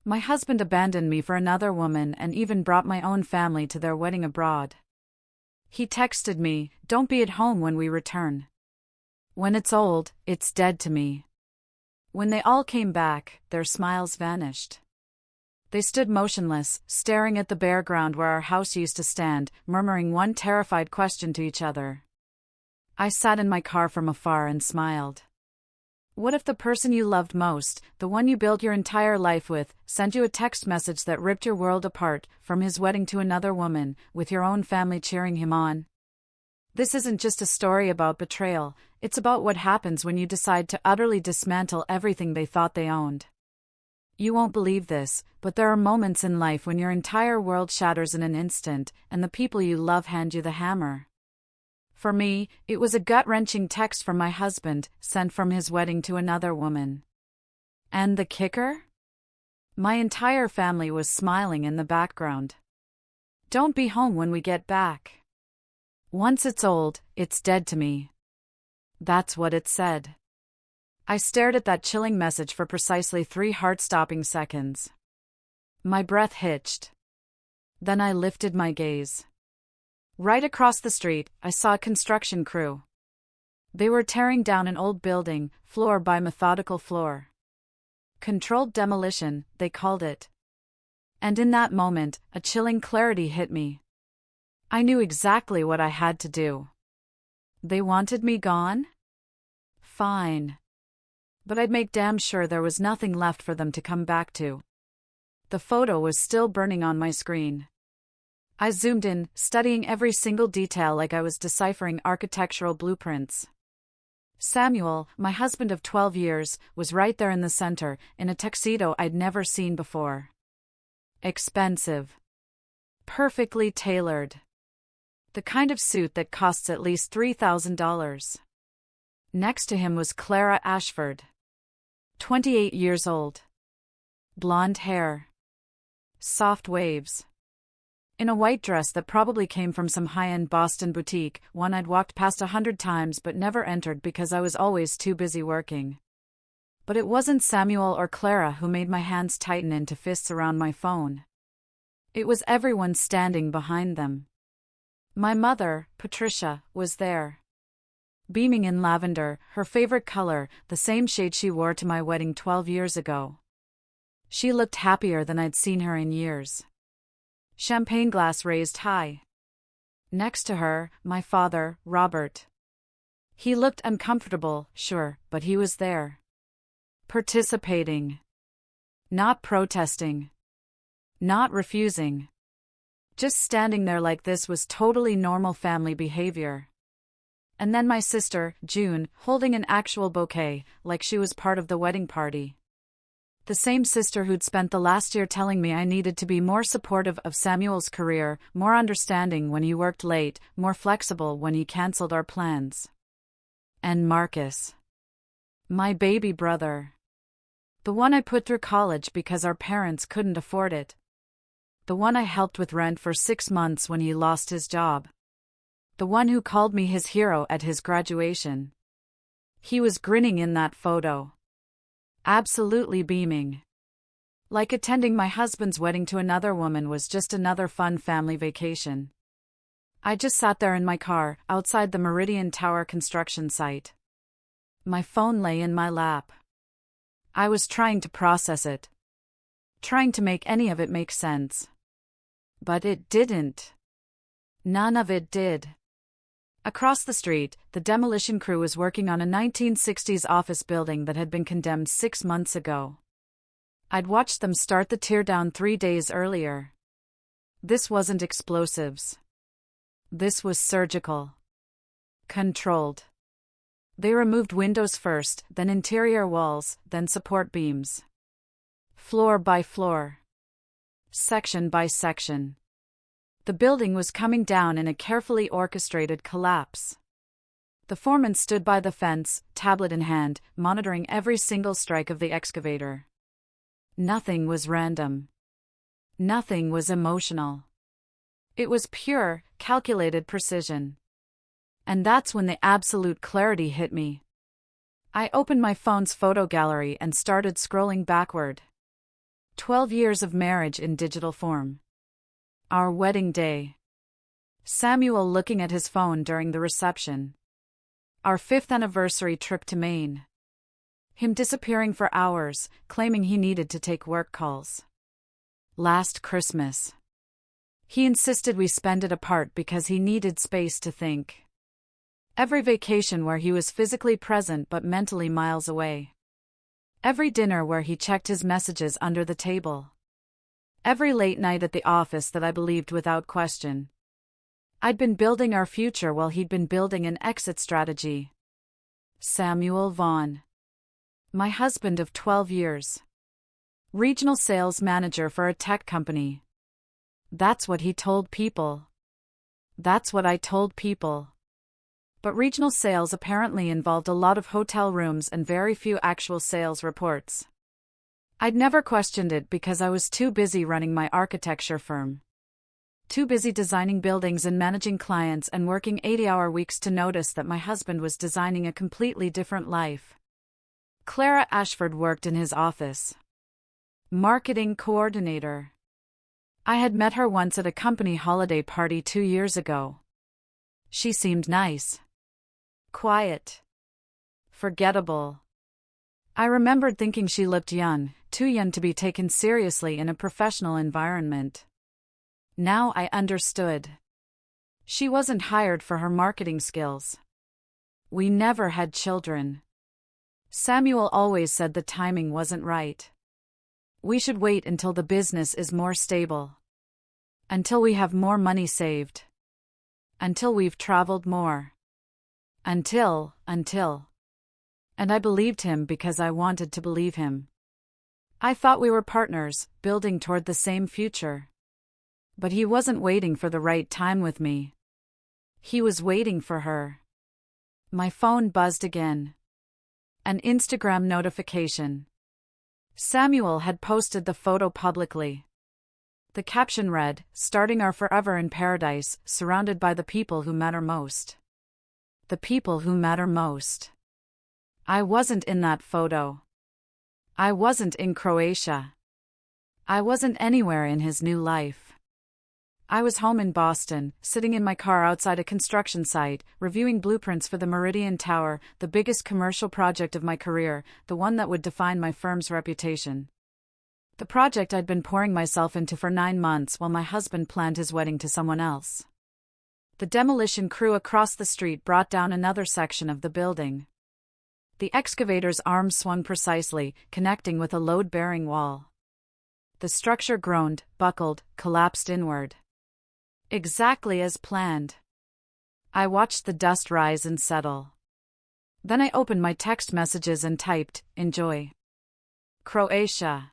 My husband abandoned me for another woman and even brought my own family to their wedding abroad. He texted me, "Don't be at home when we return. When it's old, it's dead to me." When they all came back, their smiles vanished. They stood motionless, staring at the bare ground where our house used to stand, murmuring one terrified question to each other. I sat in my car from afar and smiled. What if the person you loved most, the one you built your entire life with, sent you a text message that ripped your world apart, from his wedding to another woman, with your own family cheering him on? This isn't just a story about betrayal, it's about what happens when you decide to utterly dismantle everything they thought they owned. You won't believe this, but there are moments in life when your entire world shatters in an instant, and the people you love hand you the hammer. For me, it was a gut-wrenching text from my husband, sent from his wedding to another woman. And the kicker? My entire family was smiling in the background. "Don't be home when we get back. Once it's old, it's dead to me." That's what it said. I stared at that chilling message for precisely 3 heart-stopping seconds. My breath hitched. Then I lifted my gaze. Right across the street, I saw a construction crew. They were tearing down an old building, floor by methodical floor. Controlled demolition, they called it. And in that moment, a chilling clarity hit me. I knew exactly what I had to do. They wanted me gone? Fine. But I'd make damn sure there was nothing left for them to come back to. The photo was still burning on my screen. I zoomed in, studying every single detail like I was deciphering architectural blueprints. Samuel, my husband of 12 years, was right there in the center, in a tuxedo I'd never seen before. Expensive. Perfectly tailored. The kind of suit that costs at least $3,000. Next to him was Clara Ashford. 28 years old. Blonde hair. Soft waves. In a white dress that probably came from some high-end Boston boutique, one I'd walked past 100 times but never entered because I was always too busy working. But it wasn't Samuel or Clara who made my hands tighten into fists around my phone. It was everyone standing behind them. My mother, Patricia, was there. Beaming in lavender, her favorite color, the same shade she wore to my wedding 12 years ago. She looked happier than I'd seen her in years. Champagne glass raised high. Next to her, my father, Robert. He looked uncomfortable, sure, but he was there. Participating. Not protesting. Not refusing. Just standing there like this was totally normal family behavior. And then my sister, June, holding an actual bouquet, like she was part of the wedding party. The same sister who'd spent the last year telling me I needed to be more supportive of Samuel's career, more understanding when he worked late, more flexible when he canceled our plans. And Marcus. My baby brother. The one I put through college because our parents couldn't afford it. The one I helped with rent for 6 months when he lost his job. The one who called me his hero at his graduation. He was grinning in that photo. Absolutely beaming. Like attending my husband's wedding to another woman was just another fun family vacation. I just sat there in my car, outside the Meridian Tower construction site. My phone lay in my lap. I was trying to process it. Trying to make any of it make sense. But it didn't. None of it did. Across the street, the demolition crew was working on a 1960s office building that had been condemned 6 months ago. I'd watched them start the teardown 3 days earlier. This wasn't explosives. This was surgical. Controlled. They removed windows first, then interior walls, then support beams. Floor by floor. Section by section. The building was coming down in a carefully orchestrated collapse. The foreman stood by the fence, tablet in hand, monitoring every single strike of the excavator. Nothing was random. Nothing was emotional. It was pure, calculated precision. And that's when the absolute clarity hit me. I opened my phone's photo gallery and started scrolling backward. 12 years of marriage in digital form. Our wedding day. Samuel looking at his phone during the reception. Our 5th anniversary trip to Maine. Him disappearing for hours, claiming he needed to take work calls. Last Christmas. He insisted we spend it apart because he needed space to think. Every vacation where he was physically present but mentally miles away. Every dinner where he checked his messages under the table. Every late night at the office that I believed without question. I'd been building our future while he'd been building an exit strategy. Samuel Vaughn. My husband of 12 years. Regional sales manager for a tech company. That's what he told people. That's what I told people. But regional sales apparently involved a lot of hotel rooms and very few actual sales reports. I'd never questioned it because I was too busy running my architecture firm. Too busy designing buildings and managing clients and working 80-hour weeks to notice that my husband was designing a completely different life. Clara Ashford worked in his office. Marketing coordinator. I had met her once at a company holiday party 2 years ago. She seemed nice. Quiet. Forgettable. I remembered thinking she looked young, too young to be taken seriously in a professional environment. Now I understood. She wasn't hired for her marketing skills. We never had children. Samuel always said the timing wasn't right. We should wait until the business is more stable. Until we have more money saved. Until we've traveled more. Until. And I believed him because I wanted to believe him. I thought we were partners, building toward the same future. But he wasn't waiting for the right time with me. He was waiting for her. My phone buzzed again. An Instagram notification. Samuel had posted the photo publicly. The caption read, "Starting our forever in paradise, surrounded by the people who matter most." The people who matter most. I wasn't in that photo. I wasn't in Croatia. I wasn't anywhere in his new life. I was home in Boston, sitting in my car outside a construction site, reviewing blueprints for the Meridian Tower, the biggest commercial project of my career, the one that would define my firm's reputation. The project I'd been pouring myself into for 9 months while my husband planned his wedding to someone else. The demolition crew across the street brought down another section of the building. The excavator's arms swung precisely, connecting with a load-bearing wall. The structure groaned, buckled, collapsed inward. Exactly as planned. I watched the dust rise and settle. Then I opened my text messages and typed, "Enjoy. Croatia.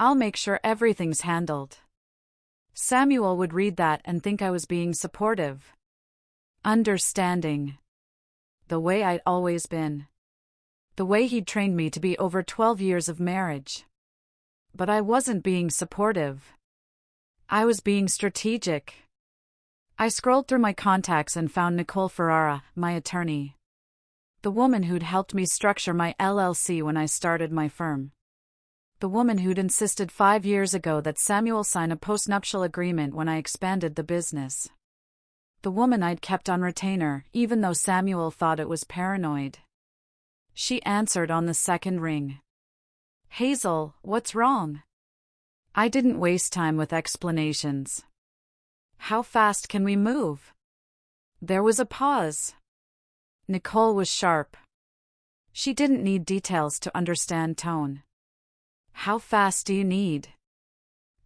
I'll make sure everything's handled." Samuel would read that and think I was being supportive. Understanding. The way I'd always been. The way he'd trained me to be over 12 years of marriage. But I wasn't being supportive. I was being strategic. I scrolled through my contacts and found Nicole Ferrara, my attorney. The woman who'd helped me structure my LLC when I started my firm. The woman who'd insisted 5 years ago that Samuel sign a postnuptial agreement when I expanded the business. The woman I'd kept on retainer, even though Samuel thought it was paranoid. She answered on the second ring. "Hazel, what's wrong?" I didn't waste time with explanations. "How fast can we move?" There was a pause. Nicole was sharp. She didn't need details to understand tone. "How fast do you need?"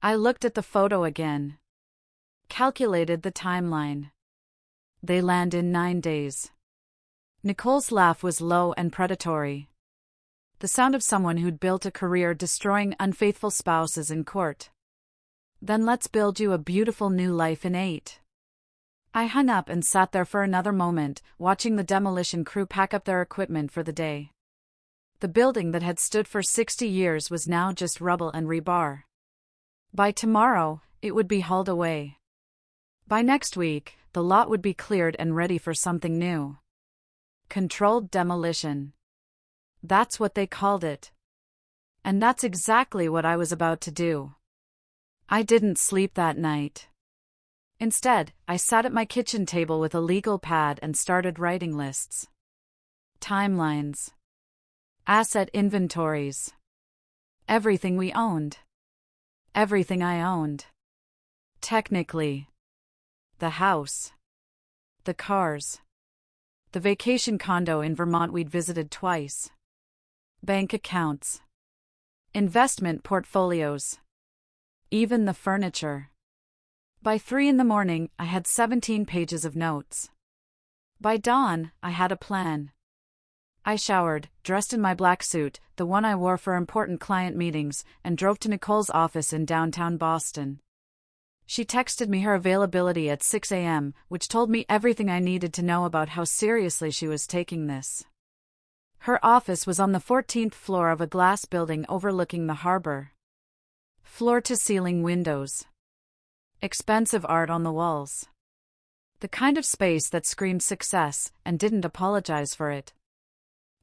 I looked at the photo again. Calculated the timeline. They land in 9 days. Nicole's laugh was low and predatory. The sound of someone who'd built a career destroying unfaithful spouses in court. "Then let's build you a beautiful new life in 8. I hung up and sat there for another moment, watching the demolition crew pack up their equipment for the day. The building that had stood for 60 years was now just rubble and rebar. By tomorrow, it would be hauled away. By next week, the lot would be cleared and ready for something new. Controlled demolition. That's what they called it. And that's exactly what I was about to do. I didn't sleep that night. Instead, I sat at my kitchen table with a legal pad and started writing lists. Timelines. Asset inventories. Everything we owned. Everything I owned. Technically. The house. The cars. The vacation condo in Vermont we'd visited twice. Bank accounts. Investment portfolios. Even the furniture. By 3 a.m, I had 17 pages of notes. By dawn, I had a plan. I showered, dressed in my black suit, the one I wore for important client meetings, and drove to Nicole's office in downtown Boston. She texted me her availability at 6 a.m., which told me everything I needed to know about how seriously she was taking this. Her office was on the 14th floor of a glass building overlooking the harbor. Floor-to-ceiling windows. Expensive art on the walls. The kind of space that screamed success and didn't apologize for it.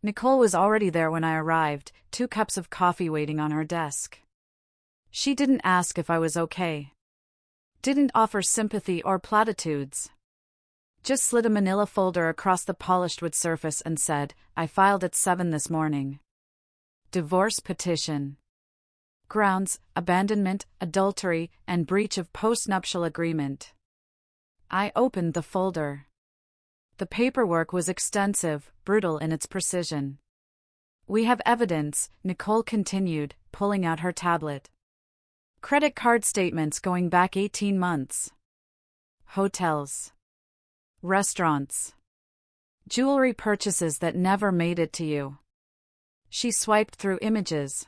Nicole was already there when I arrived, 2 cups of coffee waiting on her desk. She didn't ask if I was okay. Didn't offer sympathy or platitudes. Just slid a manila folder across the polished wood surface and said, "I filed at 7 this morning. Divorce petition. Grounds, abandonment, adultery, and breach of postnuptial agreement." I opened the folder. The paperwork was extensive, brutal in its precision. "We have evidence," Nicole continued, pulling out her tablet. "Credit card statements going back 18 months. Hotels. Restaurants. Jewelry purchases that never made it to you." She swiped through images.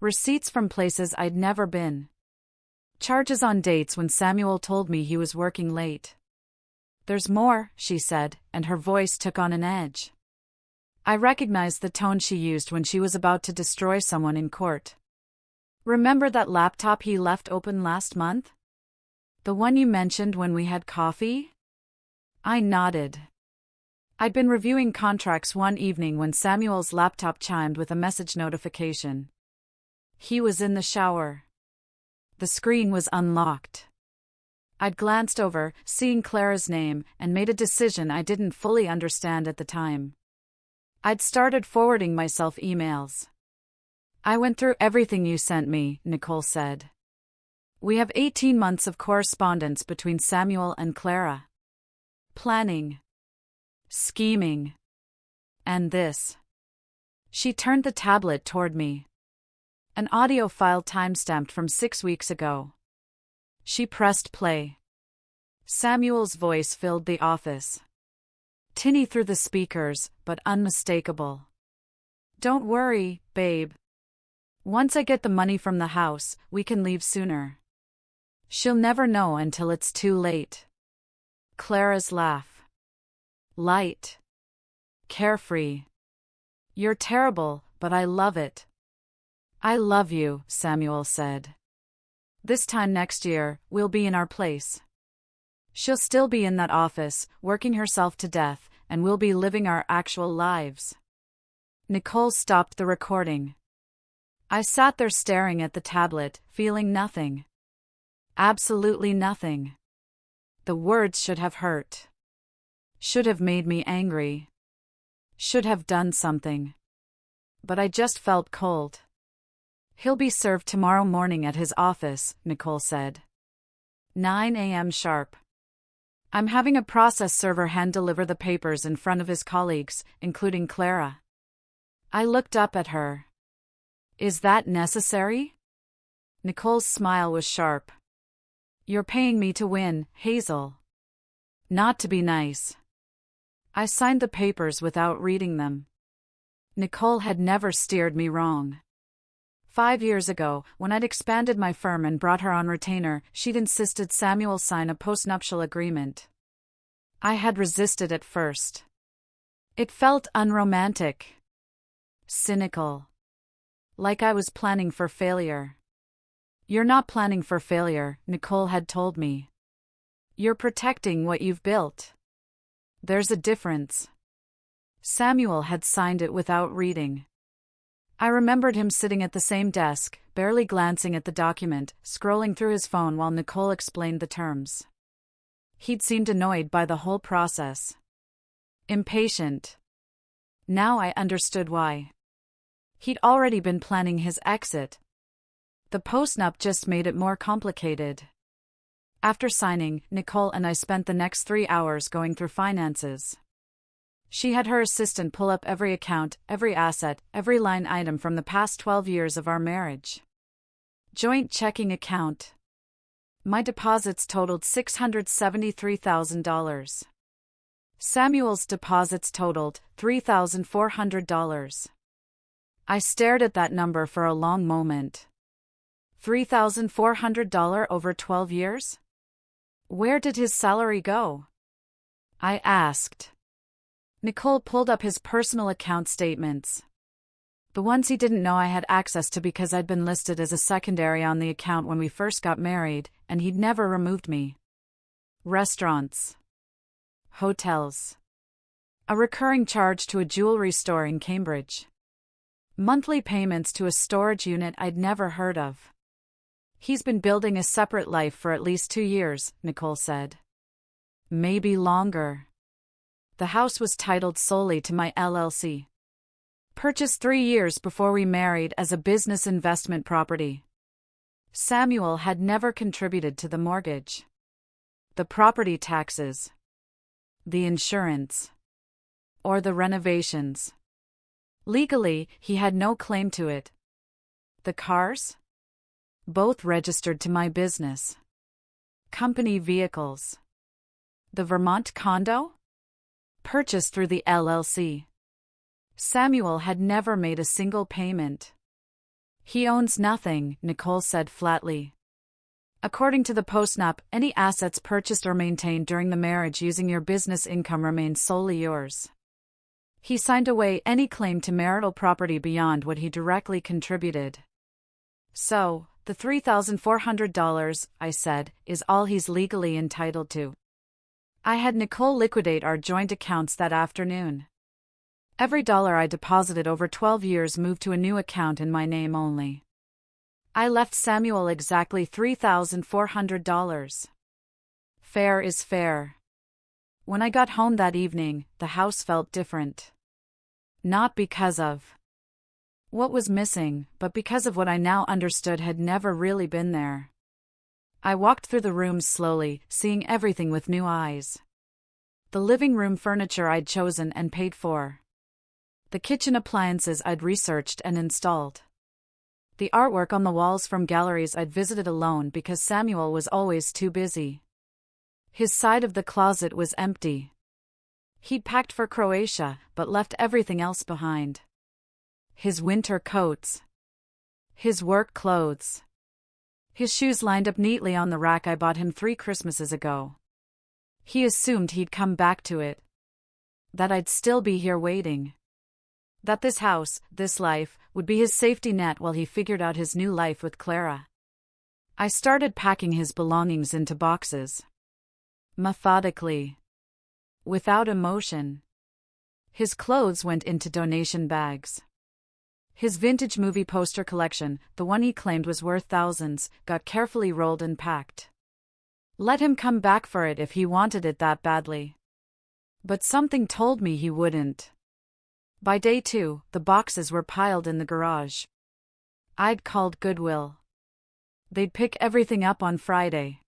Receipts from places I'd never been. Charges on dates when Samuel told me he was working late. "There's more," she said, and her voice took on an edge. I recognized the tone she used when she was about to destroy someone in court. "Remember that laptop he left open last month? The one you mentioned when we had coffee?" I nodded. I'd been reviewing contracts one evening when Samuel's laptop chimed with a message notification. He was in the shower. The screen was unlocked. I'd glanced over, seeing Clara's name, and made a decision I didn't fully understand at the time. I'd started forwarding myself emails. "I went through everything you sent me," Nicole said. "We have 18 months of correspondence between Samuel and Clara. Planning. Scheming. And this." She turned the tablet toward me. An audio file timestamped from 6 weeks ago. She pressed play. Samuel's voice filled the office. Tinny through the speakers, but unmistakable. "Don't worry, babe. Once I get the money from the house, we can leave sooner. She'll never know until it's too late." Clara's laugh. Light. Carefree. "You're terrible, but I love it." "I love you," Samuel said. "This time next year, we'll be in our place. She'll still be in that office, working herself to death, and we'll be living our actual lives." Nicole stopped the recording. I sat there staring at the tablet, feeling nothing. Absolutely nothing. The words should have hurt. Should have made me angry. Should have done something. But I just felt cold. "He'll be served tomorrow morning at his office," Nicole said. 9 a.m. sharp. "I'm having a process server hand-deliver the papers in front of his colleagues, including Clara." I looked up at her. "Is that necessary?" Nicole's smile was sharp. "You're paying me to win, Hazel. Not to be nice." I signed the papers without reading them. Nicole had never steered me wrong. 5 years ago, when I'd expanded my firm and brought her on retainer, she'd insisted Samuel sign a postnuptial agreement. I had resisted at first. It felt unromantic. Cynical. Like I was planning for failure. "You're not planning for failure," Nicole had told me. "You're protecting what you've built. There's a difference." Samuel had signed it without reading. I remembered him sitting at the same desk, barely glancing at the document, scrolling through his phone while Nicole explained the terms. He'd seemed annoyed by the whole process. Impatient. Now I understood why. He'd already been planning his exit. The postnup just made it more complicated. After signing, Nicole and I spent the next 3 hours going through finances. She had her assistant pull up every account, every asset, every line item from the past 12 years of our marriage. Joint checking account. My deposits totaled $673,000. Samuel's deposits totaled $3,400. I stared at that number for a long moment. $3,400 over 12 years? Where did his salary go? I asked. Nicole pulled up his personal account statements. The ones he didn't know I had access to because I'd been listed as a secondary on the account when we first got married, and he'd never removed me. Restaurants. Hotels. A recurring charge to a jewelry store in Cambridge. Monthly payments to a storage unit I'd never heard of. He's been building a separate life for at least 2 years, Nicole said. Maybe longer. The house was titled solely to my LLC. Purchased 3 years before we married as a business investment property. Samuel had never contributed to the mortgage. The property taxes. The insurance. Or the renovations. Legally, he had no claim to it. The cars? Both registered to my business. Company vehicles. The Vermont condo? Purchased through the LLC. Samuel had never made a single payment. He owns nothing, Nicole said flatly. According to the postnup, any assets purchased or maintained during the marriage using your business income remain solely yours. He signed away any claim to marital property beyond what he directly contributed. So, the $3,400, I said, is all he's legally entitled to. I had Nicole liquidate our joint accounts that afternoon. Every dollar I deposited over 12 years moved to a new account in my name only. I left Samuel exactly $3,400. Fair is fair. When I got home that evening, the house felt different. Not because of what was missing, but because of what I now understood had never really been there. I walked through the rooms slowly, seeing everything with new eyes. The living room furniture I'd chosen and paid for. The kitchen appliances I'd researched and installed. The artwork on the walls from galleries I'd visited alone because Samuel was always too busy. His side of the closet was empty. He'd packed for Croatia, but left everything else behind. His winter coats. His work clothes. His shoes lined up neatly on the rack I bought him 3 Christmases ago. He assumed he'd come back to it. That I'd still be here waiting. That this house, this life, would be his safety net while he figured out his new life with Clara. I started packing his belongings into boxes. Methodically. Without emotion. His clothes went into donation bags. His vintage movie poster collection, the one he claimed was worth thousands, got carefully rolled and packed. Let him come back for it if he wanted it that badly. But something told me he wouldn't. By day 2, the boxes were piled in the garage. I'd called Goodwill. They'd pick everything up on Friday.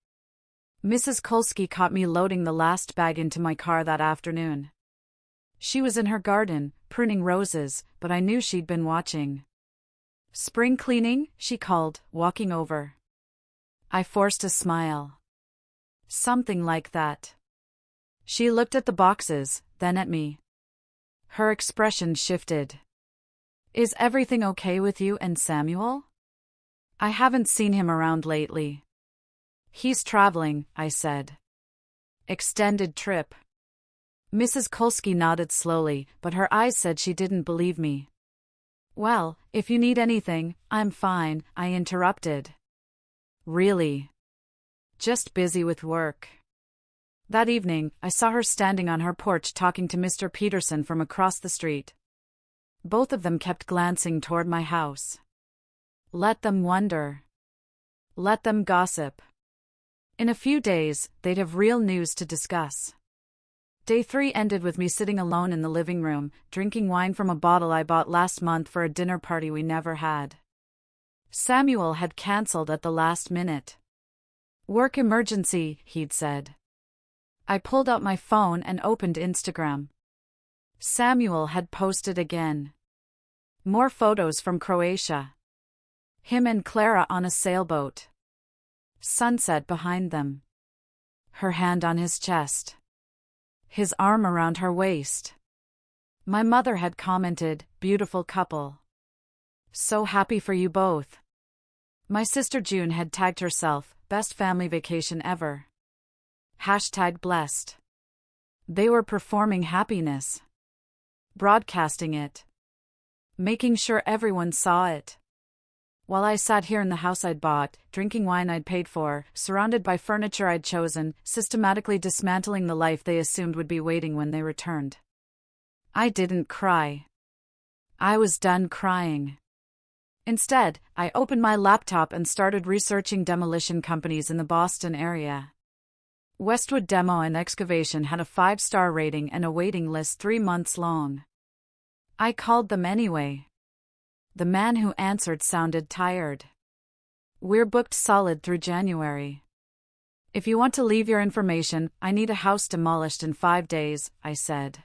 Mrs. Kolsky caught me loading the last bag into my car that afternoon. She was in her garden, pruning roses, but I knew she'd been watching. Spring cleaning, she called, walking over. I forced a smile. Something like that. She looked at the boxes, then at me. Her expression shifted. Is everything okay with you and Samuel? I haven't seen him around lately. He's traveling, I said. Extended trip. Mrs. Kolsky nodded slowly, but her eyes said she didn't believe me. Well, if you need anything, I'm fine, I interrupted. Really? Just busy with work. That evening, I saw her standing on her porch talking to Mr. Peterson from across the street. Both of them kept glancing toward my house. Let them wonder. Let them gossip. In a few days, they'd have real news to discuss. Day 3 ended with me sitting alone in the living room, drinking wine from a bottle I bought last month for a dinner party we never had. Samuel had cancelled at the last minute. Work emergency, he'd said. I pulled out my phone and opened Instagram. Samuel had posted again. More photos from Croatia. Him and Clara on a sailboat. Sunset behind them. Her hand on his chest. His arm around her waist. My mother had commented, "Beautiful couple. So happy for you both." My sister June had tagged herself, "Best family vacation ever." #blessed. They were performing happiness. Broadcasting it. Making sure everyone saw it. While I sat here in the house I'd bought, drinking wine I'd paid for, surrounded by furniture I'd chosen, systematically dismantling the life they assumed would be waiting when they returned. I didn't cry. I was done crying. Instead, I opened my laptop and started researching demolition companies in the Boston area. Westwood Demo and Excavation had a 5-star rating and a waiting list 3 months long. I called them anyway. The man who answered sounded tired. "We're booked solid through January. If you want to leave your information, I need a house demolished in 5 days," I said.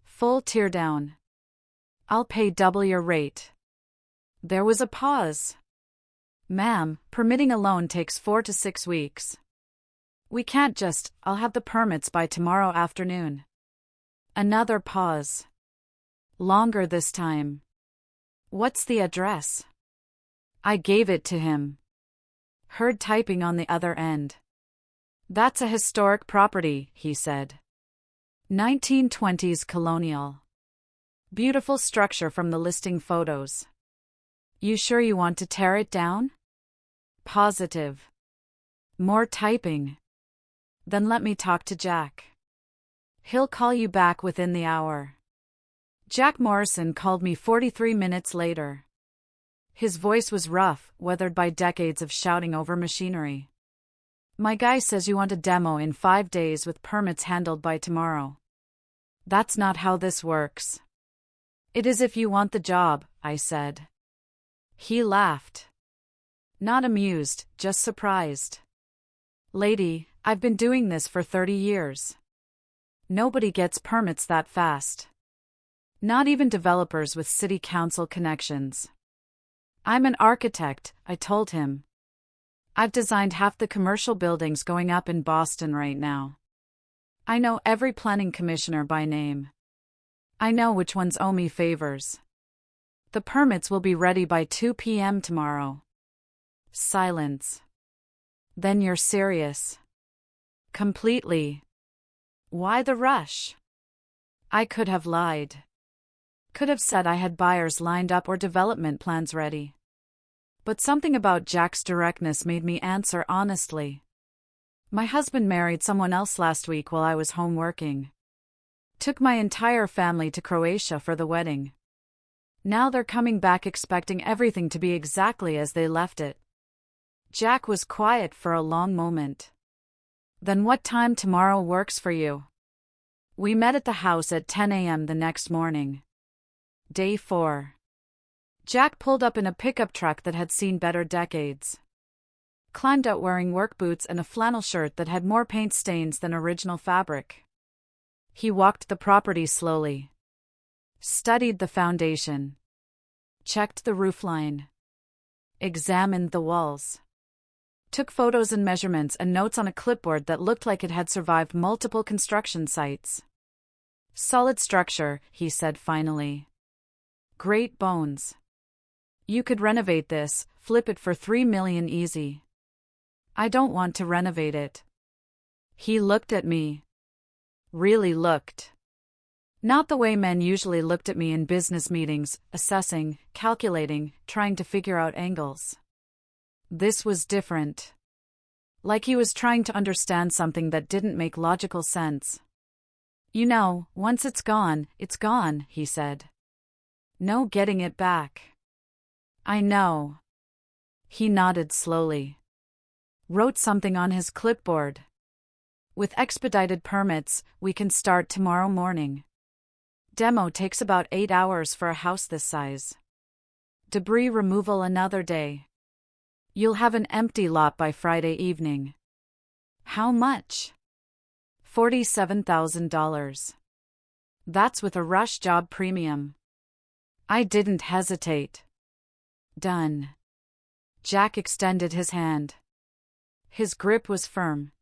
Full teardown. "I'll pay double your rate." There was a pause. "Ma'am, permitting a loan takes 4 to 6 weeks. We can't just, I'll have the permits by tomorrow afternoon." Another pause. Longer this time. "What's the address?" I gave it to him. Heard typing on the other end. "That's a historic property," he said. 1920s colonial. Beautiful structure from the listing photos. "You sure you want to tear it down?" Positive. More typing. "Then let me talk to Jack. He'll call you back within the hour." Jack Morrison called me 43 minutes later. His voice was rough, weathered by decades of shouting over machinery. "My guy says you want a demo in 5 days with permits handled by tomorrow." "That's not how this works." "It is if you want the job," I said. He laughed. Not amused, just surprised. "Lady, I've been doing this for 30 years. Nobody gets permits that fast. Not even developers with city council connections." "I'm an architect," I told him. "I've designed half the commercial buildings going up in Boston right now. I know every planning commissioner by name. I know which ones owe me favors. The permits will be ready by 2 p.m. tomorrow." Silence. "Then you're serious?" "Completely." "Why the rush?" I could have lied. Could have said I had buyers lined up or development plans ready. But something about Jack's directness made me answer honestly. "My husband married someone else last week while I was home working. Took my entire family to Croatia for the wedding. Now they're coming back expecting everything to be exactly as they left it." Jack was quiet for a long moment. "Then what time tomorrow works for you?" We met at the house at 10 a.m. the next morning. Day 4. Jack pulled up in a pickup truck that had seen better decades. Climbed out wearing work boots and a flannel shirt that had more paint stains than original fabric. He walked the property slowly. Studied the foundation. Checked the roofline. Examined the walls. Took photos and measurements and notes on a clipboard that looked like it had survived multiple construction sites. "Solid structure," he said finally. "Great bones. You could renovate this, flip it for $3 million easy." "I don't want to renovate it." He looked at me. Really looked. Not the way men usually looked at me in business meetings, assessing, calculating, trying to figure out angles. This was different. Like he was trying to understand something that didn't make logical sense. "You know, once it's gone, he said. No getting it back. I know. He nodded slowly. Wrote something on his clipboard. With expedited permits, we can start tomorrow morning. Demo takes about 8 hours for a house this size. Debris removal another day. You'll have an empty lot by Friday evening. How much? $47,000. That's with a rush job premium. I didn't hesitate. Done. Jack extended his hand. His grip was firm.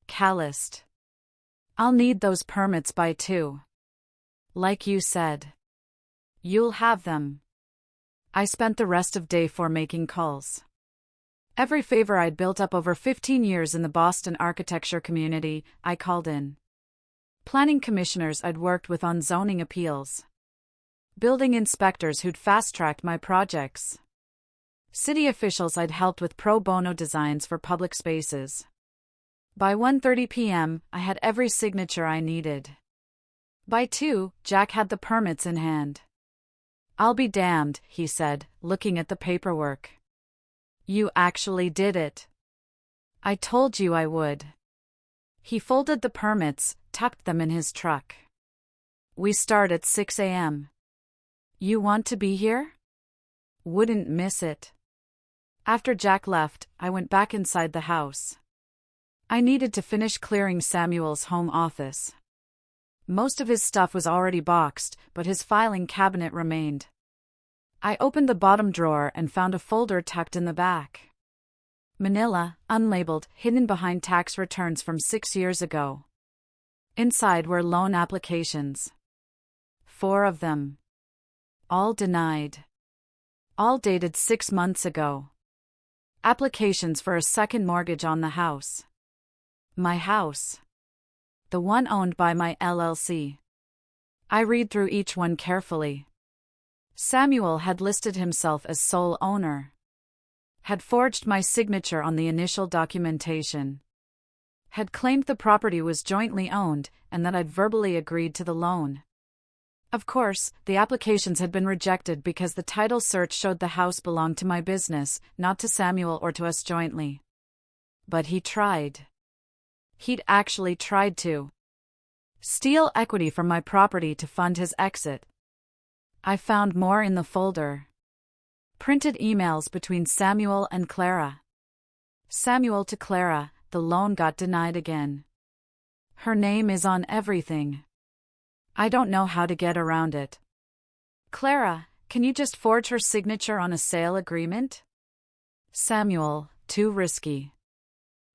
Calloused. I'll need those permits by 2. Like you said. You'll have them. I spent the rest of day 4 making calls. Every favor I'd built up over 15 years in the Boston architecture community, I called in. Planning commissioners I'd worked with on zoning appeals. Building inspectors who'd fast-tracked my projects. City officials I'd helped with pro bono designs for public spaces. By 1:30 p.m., I had every signature I needed. By 2, Jack had the permits in hand. I'll be damned, he said, looking at the paperwork. You actually did it. I told you I would. He folded the permits, tucked them in his truck. We start at 6 a.m. You want to be here? Wouldn't miss it. After Jack left, I went back inside the house. I needed to finish clearing Samuel's home office. Most of his stuff was already boxed, but his filing cabinet remained. I opened the bottom drawer and found a folder tucked in the back. Manila, unlabeled, hidden behind tax returns from 6 years ago. Inside were loan applications. 4 of them. All denied. All dated 6 months ago. Applications for a second mortgage on the house. My house. The one owned by my LLC. I read through each one carefully. Samuel had listed himself as sole owner. Had forged my signature on the initial documentation. Had claimed the property was jointly owned and that I'd verbally agreed to the loan. Of course, the applications had been rejected because the title search showed the house belonged to my business, not to Samuel or to us jointly. But he tried. He'd actually tried to steal equity from my property to fund his exit. I found more in the folder. Printed emails between Samuel and Clara. Samuel to Clara, the loan got denied again. Her name is on everything. I don't know how to get around it. Clara, can you just forge her signature on a sale agreement? Samuel, too risky.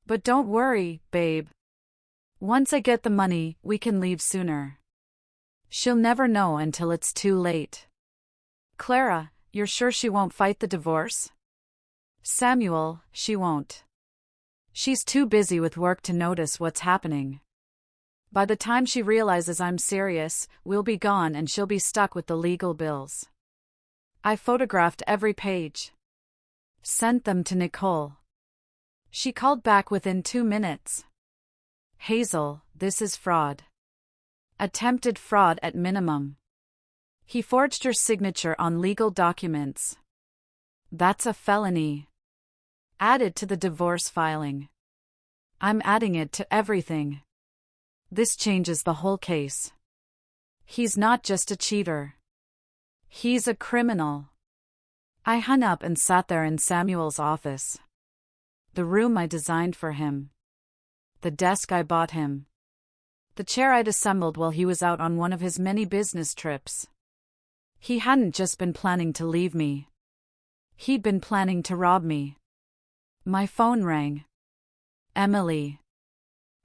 But don't worry, babe. Once I get the money, we can leave sooner. She'll never know until it's too late. Clara, you're sure she won't fight the divorce? Samuel, she won't. She's too busy with work to notice what's happening. By the time she realizes I'm serious, we'll be gone and she'll be stuck with the legal bills. I photographed every page. Sent them to Nicole. She called back within 2 minutes. Hazel, this is fraud. Attempted fraud at minimum. He forged her signature on legal documents. That's a felony. Added to the divorce filing. I'm adding it to everything. This changes the whole case. He's not just a cheater. He's a criminal. I hung up and sat there in Samuel's office. The room I designed for him. The desk I bought him. The chair I'd assembled while he was out on one of his many business trips. He hadn't just been planning to leave me. He'd been planning to rob me. My phone rang. Emily.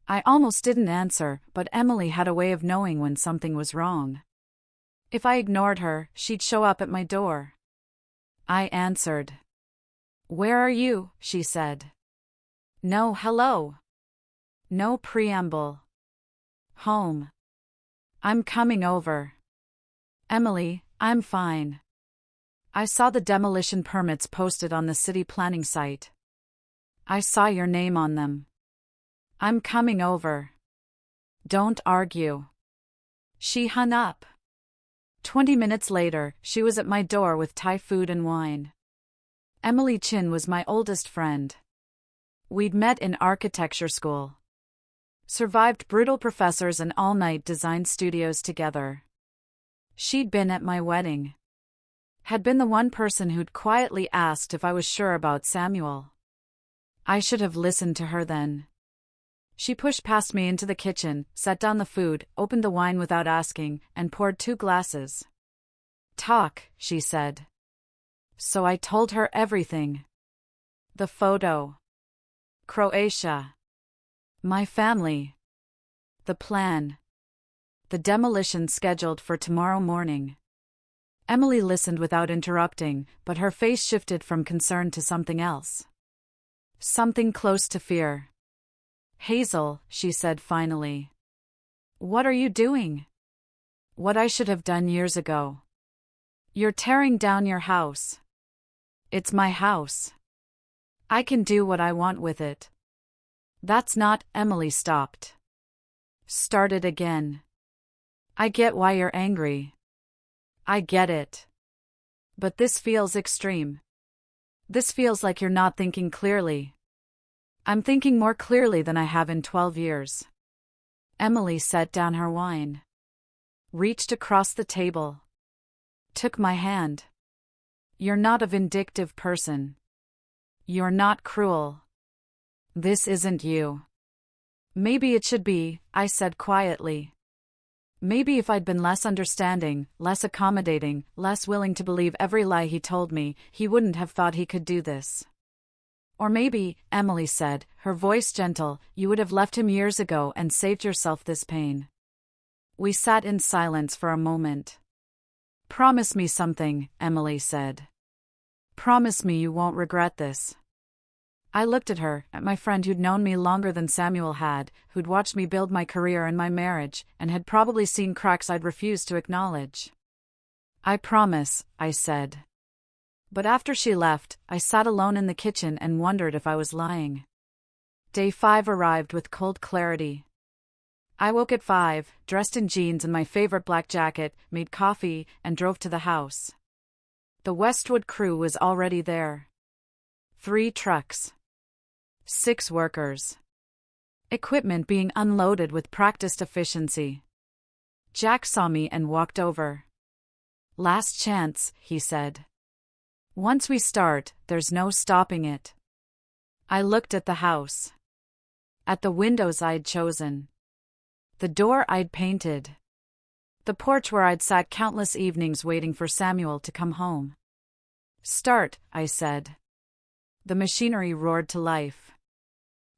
I almost didn't answer, but Emily had a way of knowing when something was wrong. If I ignored her, she'd show up at my door. I answered. Where are you? She said. No hello. No preamble. Home. I'm coming over. Emily, I'm fine. I saw the demolition permits posted on the city planning site. I saw your name on them. I'm coming over. Don't argue. She hung up. 20 minutes later, she was at my door with Thai food and wine. Emily Chin was my oldest friend. We'd met in architecture school. Survived brutal professors and all-night design studios together. She'd been at my wedding. Had been the one person who'd quietly asked if I was sure about Samuel. I should have listened to her then. She pushed past me into the kitchen, set down the food, opened the wine without asking, and poured 2 glasses. "Talk," she said. So I told her everything. The photo. Croatia. My family. The plan. The demolition scheduled for tomorrow morning. Emily listened without interrupting, but her face shifted from concern to something else. Something close to fear. "Hazel," she said finally. "What are you doing?" "What I should have done years ago. You're tearing down your house." "It's my house. I can do what I want with it." "That's not," Emily stopped. Started again. "I get why you're angry. I get it. But this feels extreme. This feels like you're not thinking clearly." "I'm thinking more clearly than I have in 12 years. Emily set down her wine. Reached across the table. Took my hand. "You're not a vindictive person. You're not cruel. This isn't you." "Maybe it should be," I said quietly. Maybe if I'd been less understanding, less accommodating, less willing to believe every lie he told me, he wouldn't have thought he could do this. "Or maybe," Emily said, her voice gentle, "you would have left him years ago and saved yourself this pain." We sat in silence for a moment. "Promise me something," Emily said. "Promise me you won't regret this." I looked at her, at my friend who'd known me longer than Samuel had, who'd watched me build my career and my marriage, and had probably seen cracks I'd refused to acknowledge. "I promise," I said. But after she left, I sat alone in the kitchen and wondered if I was lying. Day 5 arrived with cold clarity. I woke at 5, dressed in jeans and my favorite black jacket, made coffee, and drove to the house. The Westwood crew was already there. 3 trucks. 6 workers. Equipment being unloaded with practiced efficiency. Jack saw me and walked over. "Last chance," he said. "Once we start, there's no stopping it." I looked at the house. At the windows I'd chosen. The door I'd painted. The porch where I'd sat countless evenings waiting for Samuel to come home. "Start," I said. The machinery roared to life.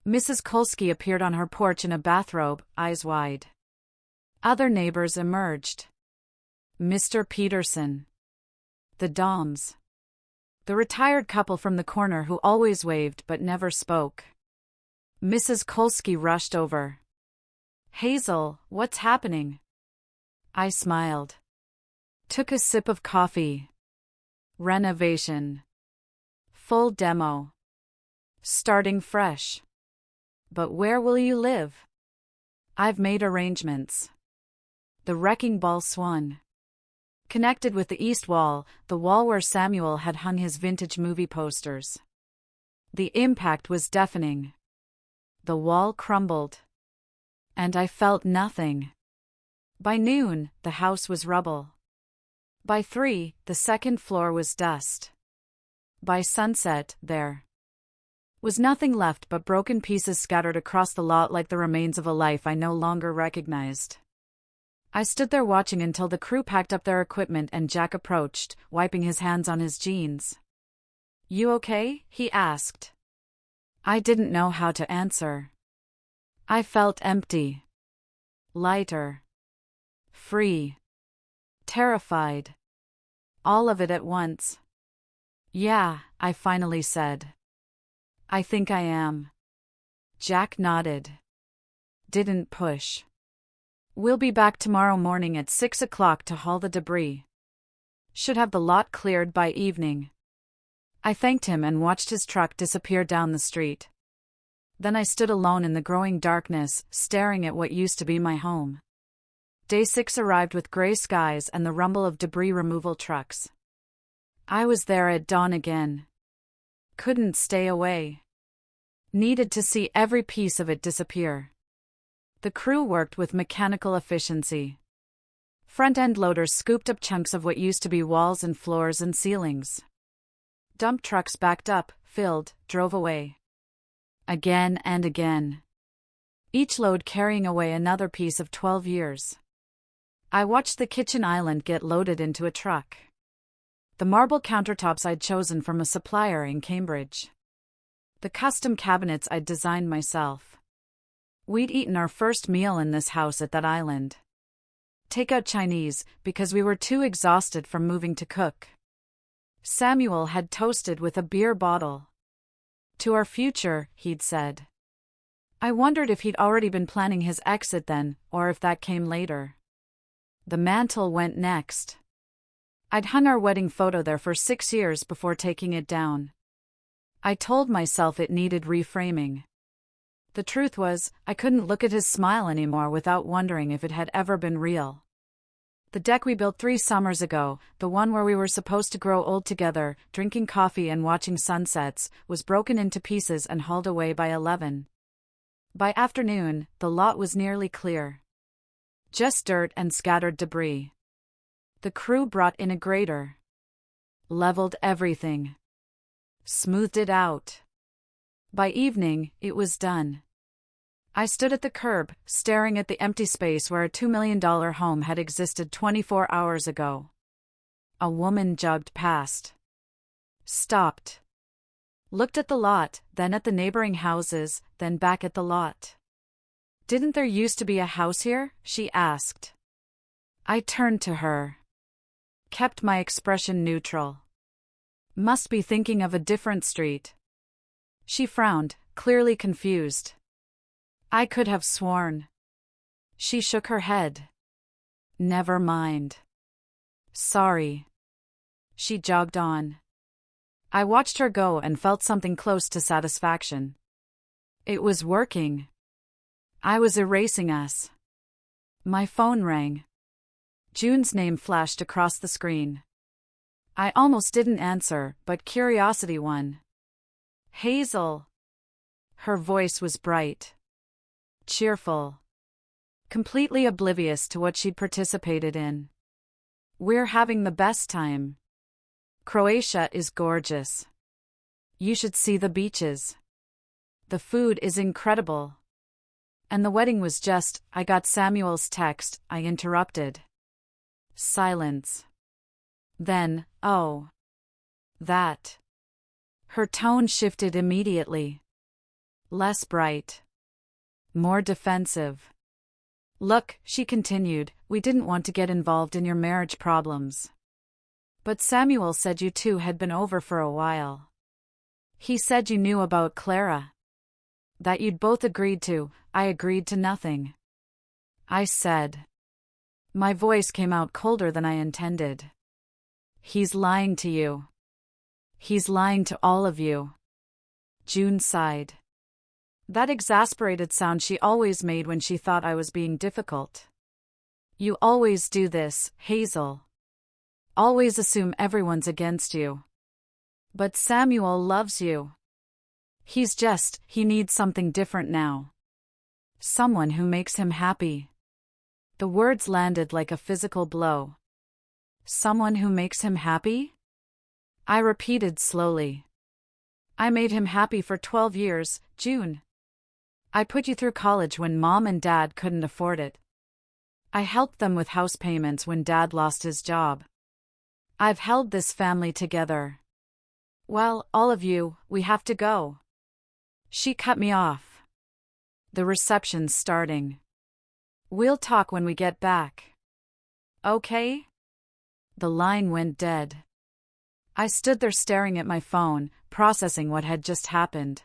Mrs. Kolsky appeared on her porch in a bathrobe, eyes wide. Other neighbors emerged. Mr. Peterson. The Doms. The retired couple from the corner who always waved but never spoke. Mrs. Kolsky rushed over. "Hazel, what's happening?" I smiled. Took a sip of coffee. Renovation. Full demo. Starting fresh. "But where will you live?" "I've made arrangements." The wrecking ball swung. Connected with the east wall, the wall where Samuel had hung his vintage movie posters. The impact was deafening. The wall crumbled. And I felt nothing. By noon, the house was rubble. By 3, the second floor was dust. By sunset, there was nothing left but broken pieces scattered across the lot like the remains of a life I no longer recognized. I stood there watching until the crew packed up their equipment and Jack approached, wiping his hands on his jeans. "You okay?" he asked. I didn't know how to answer. I felt empty. Lighter. Free. Terrified. All of it at once. "Yeah," I finally said. "I think I am." Jack nodded. Didn't push. "We'll be back tomorrow morning at 6 o'clock to haul the debris. Should have the lot cleared by evening." I thanked him and watched his truck disappear down the street. Then I stood alone in the growing darkness, staring at what used to be my home. Day 6 arrived with gray skies and the rumble of debris removal trucks. I was there at dawn again. Couldn't stay away. Needed to see every piece of it disappear. The crew worked with mechanical efficiency. Front-end loaders scooped up chunks of what used to be walls and floors and ceilings. Dump trucks backed up, filled, drove away. Again and again. Each load carrying away another piece of 12 years. I watched the kitchen island get loaded into a truck. The marble countertops I'd chosen from a supplier in Cambridge. The custom cabinets I'd designed myself. We'd eaten our first meal in this house at that island. Takeout Chinese, because we were too exhausted from moving to cook. Samuel had toasted with a beer bottle. To our future, he'd said. I wondered if he'd already been planning his exit then, or if that came later. The mantle went next. I'd hung our wedding photo there for 6 years before taking it down. I told myself it needed reframing. The truth was, I couldn't look at his smile anymore without wondering if it had ever been real. The deck we built 3 summers ago, the one where we were supposed to grow old together, drinking coffee and watching sunsets, was broken into pieces and hauled away by 11. By afternoon, the lot was nearly clear. Just dirt and scattered debris. The crew brought in a grader. Leveled everything. Smoothed it out. By evening, it was done. I stood at the curb, staring at the empty space where a $2 million home had existed 24 hours ago. A woman jogged past. Stopped. Looked at the lot, then at the neighboring houses, then back at the lot. Didn't there used to be a house here? She asked. I turned to her. Kept my expression neutral. Must be thinking of a different street. She frowned, clearly confused. I could have sworn. She shook her head. Never mind. Sorry. She jogged on. I watched her go and felt something close to satisfaction. It was working. I was erasing us. My phone rang. June's name flashed across the screen. I almost didn't answer, but curiosity won. Hazel. Her voice was bright. Cheerful. Completely oblivious to what she'd participated in. We're having the best time. Croatia is gorgeous. You should see the beaches. The food is incredible. And the wedding was just, I got Samuel's text, I interrupted. Silence. Then, oh. That. Her tone shifted immediately. Less bright. More defensive. Look, she continued, we didn't want to get involved in your marriage problems. But Samuel said you two had been over for a while. He said you knew about Clara. That you'd both agreed to. I agreed to nothing. I said. My voice came out colder than I intended. He's lying to you. He's lying to all of you. June sighed. That exasperated sound she always made when she thought I was being difficult. You always do this, Hazel. Always assume everyone's against you. But Samuel loves you. He needs something different now. Someone who makes him happy. The words landed like a physical blow. Someone who makes him happy? I repeated slowly. I made him happy for 12 years, June. I put you through college when Mom and Dad couldn't afford it. I helped them with house payments when Dad lost his job. I've held this family together. Well, all of you, we have to go. She cut me off. The reception's starting. We'll talk when we get back. Okay? The line went dead. I stood there staring at my phone, processing what had just happened.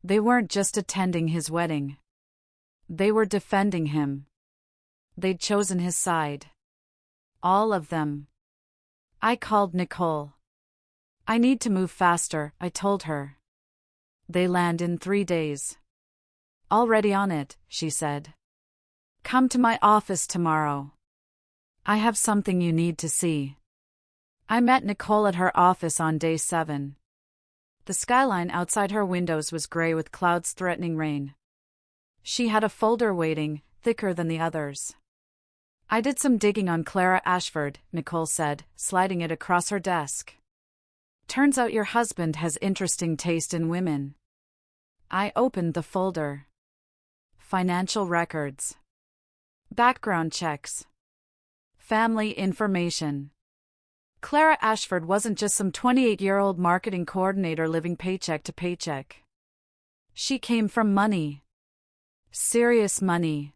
They weren't just attending his wedding. They were defending him. They'd chosen his side. All of them. I called Nicole. I need to move faster, I told her. They land in 3 days. Already on it, she said. Come to my office tomorrow. I have something you need to see. I met Nicole at her office on day 7. The skyline outside her windows was gray with clouds threatening rain. She had a folder waiting, thicker than the others. I did some digging on Clara Ashford, Nicole said, sliding it across her desk. Turns out your husband has interesting taste in women. I opened the folder. Financial records. Background checks. Family information. Clara Ashford wasn't just some 28-year-old marketing coordinator living paycheck to paycheck. She came from money. Serious money.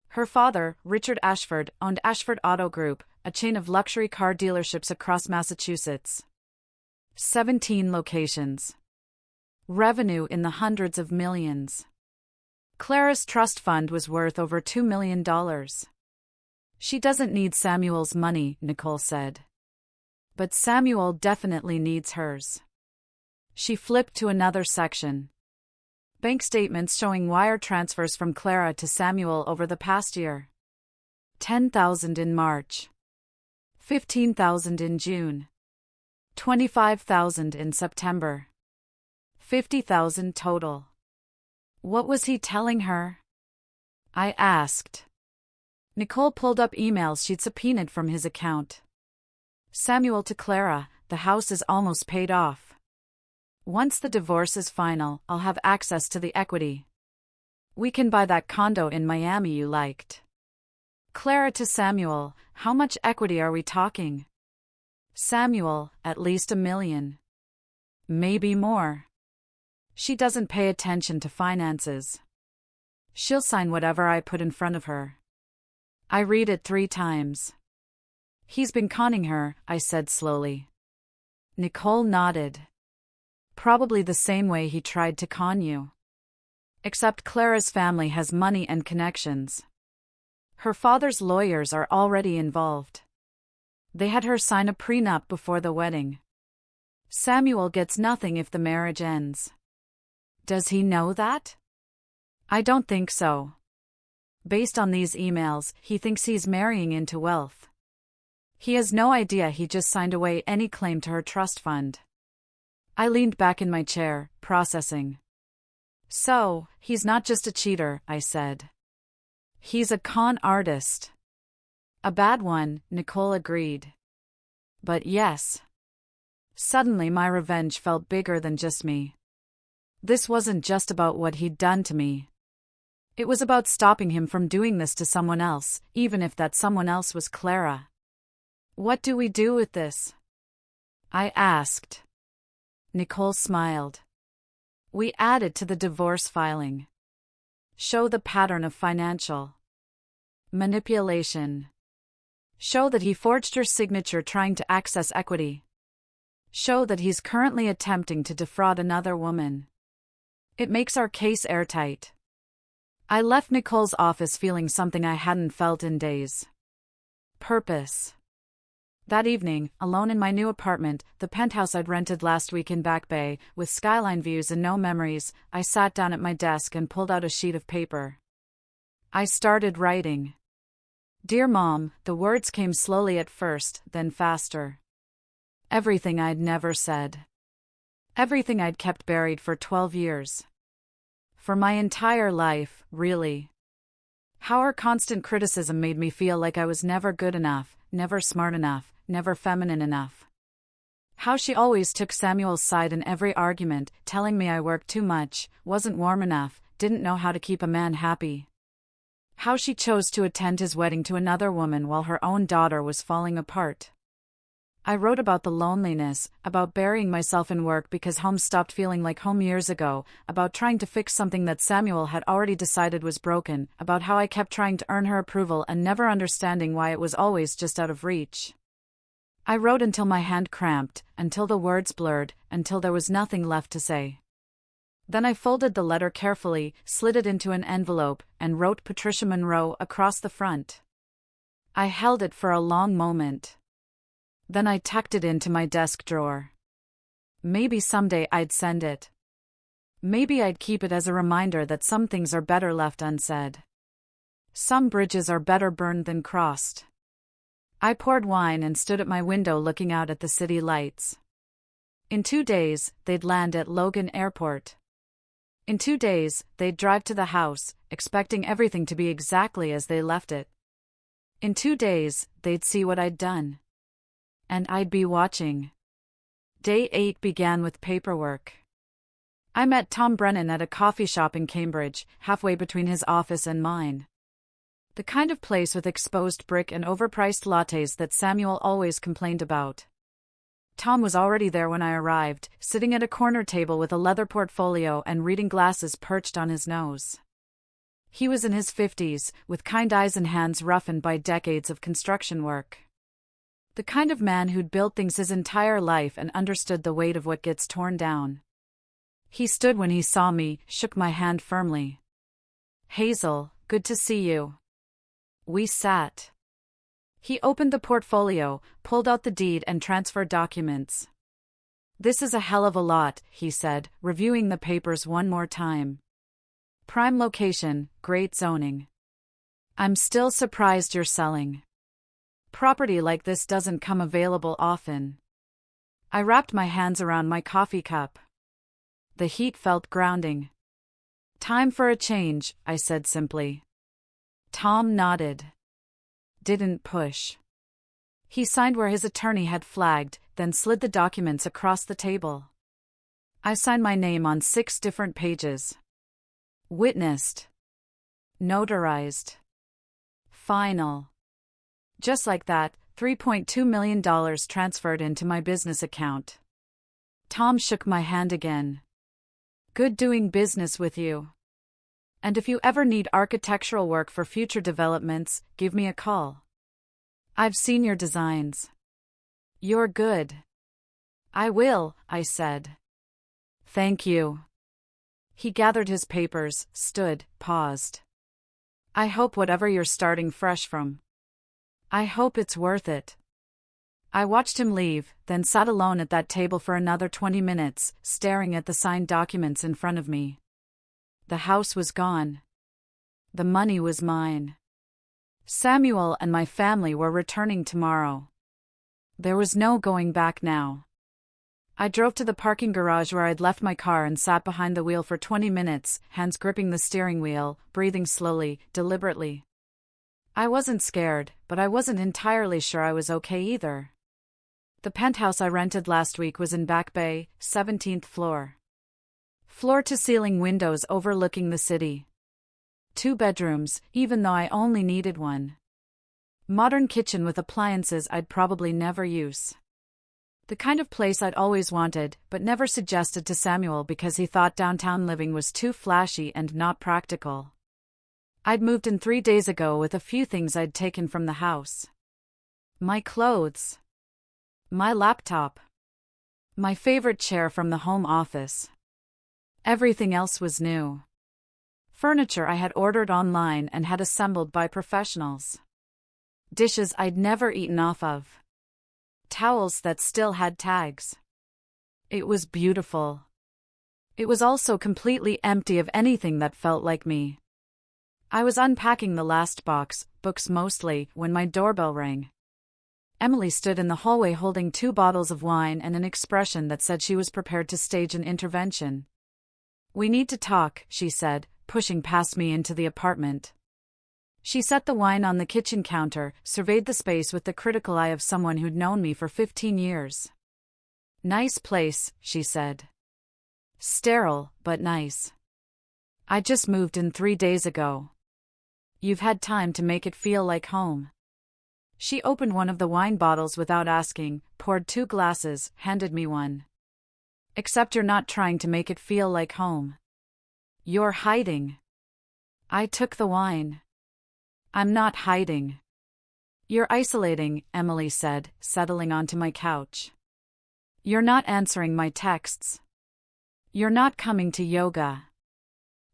Her father, Richard Ashford, owned Ashford Auto Group, a chain of luxury car dealerships across Massachusetts. 17 locations. Revenue in the hundreds of millions. Clara's trust fund was worth over $2 million. She doesn't need Samuel's money, Nicole said. But Samuel definitely needs hers. She flipped to another section. Bank statements showing wire transfers from Clara to Samuel over the past year. $10,000 in March. $15,000 in June. $25,000 in September. $50,000 total. What was he telling her? I asked. Nicole pulled up emails she'd subpoenaed from his account. Samuel to Clara, the house is almost paid off. Once the divorce is final, I'll have access to the equity. We can buy that condo in Miami you liked. Clara to Samuel, how much equity are we talking? Samuel, at least $1 million. Maybe more. She doesn't pay attention to finances. She'll sign whatever I put in front of her. I read it 3 times. He's been conning her, I said slowly. Nicole nodded. Probably the same way he tried to con you. Except Clara's family has money and connections. Her father's lawyers are already involved. They had her sign a prenup before the wedding. Samuel gets nothing if the marriage ends. Does he know that? I don't think so. Based on these emails, he thinks he's marrying into wealth. He has no idea he just signed away any claim to her trust fund. I leaned back in my chair, processing. So, he's not just a cheater, I said. He's a con artist. A bad one, Nicole agreed. But yes. Suddenly my revenge felt bigger than just me. This wasn't just about what he'd done to me. It was about stopping him from doing this to someone else, even if that someone else was Clara. What do we do with this? I asked. Nicole smiled. We add it to the divorce filing. Show the pattern of financial manipulation. Show that he forged her signature trying to access equity. Show that he's currently attempting to defraud another woman. It makes our case airtight. I left Nicole's office feeling something I hadn't felt in days. Purpose. That evening, alone in my new apartment, the penthouse I'd rented last week in Back Bay, with skyline views and no memories, I sat down at my desk and pulled out a sheet of paper. I started writing. Dear Mom, the words came slowly at first, then faster. Everything I'd never said. Everything I'd kept buried for 12 years. For my entire life, really. How her constant criticism made me feel like I was never good enough, never smart enough, never feminine enough. How she always took Samuel's side in every argument, telling me I worked too much, wasn't warm enough, didn't know how to keep a man happy. How she chose to attend his wedding to another woman while her own daughter was falling apart. I wrote about the loneliness, about burying myself in work because home stopped feeling like home years ago, about trying to fix something that Samuel had already decided was broken, about how I kept trying to earn her approval and never understanding why it was always just out of reach. I wrote until my hand cramped, until the words blurred, until there was nothing left to say. Then I folded the letter carefully, slid it into an envelope, and wrote Patricia Monroe across the front. I held it for a long moment. Then I tucked it into my desk drawer. Maybe someday I'd send it. Maybe I'd keep it as a reminder that some things are better left unsaid. Some bridges are better burned than crossed. I poured wine and stood at my window looking out at the city lights. In 2 days, they'd land at Logan Airport. In 2 days, they'd drive to the house, expecting everything to be exactly as they left it. In 2 days, they'd see what I'd done. And I'd be watching. Day 8 began with paperwork. I met Tom Brennan at a coffee shop in Cambridge, halfway between his office and mine. The kind of place with exposed brick and overpriced lattes that Samuel always complained about. Tom was already there when I arrived, sitting at a corner table with a leather portfolio and reading glasses perched on his nose. He was in his 50s, with kind eyes and hands roughened by decades of construction work. The kind of man who'd built things his entire life and understood the weight of what gets torn down. He stood when he saw me, shook my hand firmly. "Hazel, good to see you." We sat. He opened the portfolio, pulled out the deed and transfer documents. "This is a hell of a lot," he said, reviewing the papers one more time. "Prime location, great zoning. I'm still surprised you're selling. Property like this doesn't come available often." I wrapped my hands around my coffee cup. The heat felt grounding. "Time for a change," I said simply. Tom nodded. Didn't push. He signed where his attorney had flagged, then slid the documents across the table. I signed my name on 6 different pages. Witnessed. Notarized. Final. Just like that, $3.2 million transferred into my business account. Tom shook my hand again. "Good doing business with you. And if you ever need architectural work for future developments, give me a call. I've seen your designs. You're good." "I will," I said. "Thank you." He gathered his papers, stood, paused. "I hope whatever you're starting fresh from. I hope it's worth it." I watched him leave, then sat alone at that table for another 20 minutes, staring at the signed documents in front of me. The house was gone. The money was mine. Samuel and my family were returning tomorrow. There was no going back now. I drove to the parking garage where I'd left my car and sat behind the wheel for 20 minutes, hands gripping the steering wheel, breathing slowly, deliberately. I wasn't scared, but I wasn't entirely sure I was okay either. The penthouse I rented last week was in Back Bay, 17th floor. Floor-to-ceiling windows overlooking the city. 2 bedrooms, even though I only needed one. Modern kitchen with appliances I'd probably never use. The kind of place I'd always wanted, but never suggested to Samuel because he thought downtown living was too flashy and not practical. I'd moved in 3 days ago with a few things I'd taken from the house. My clothes. My laptop. My favorite chair from the home office. Everything else was new. Furniture I had ordered online and had assembled by professionals. Dishes I'd never eaten off of. Towels that still had tags. It was beautiful. It was also completely empty of anything that felt like me. I was unpacking the last box, books mostly, when my doorbell rang. Emily stood in the hallway holding 2 bottles of wine and an expression that said she was prepared to stage an intervention. "We need to talk," she said, pushing past me into the apartment. She set the wine on the kitchen counter, surveyed the space with the critical eye of someone who'd known me for 15 years. "Nice place," she said. "Sterile, but nice. I just moved in 3 days ago. You've had time to make it feel like home." She opened one of the wine bottles without asking, poured 2 glasses, handed me one. "Except you're not trying to make it feel like home. You're hiding." I took the wine. "I'm not hiding." "You're isolating," Emily said, settling onto my couch. "You're not answering my texts. You're not coming to yoga.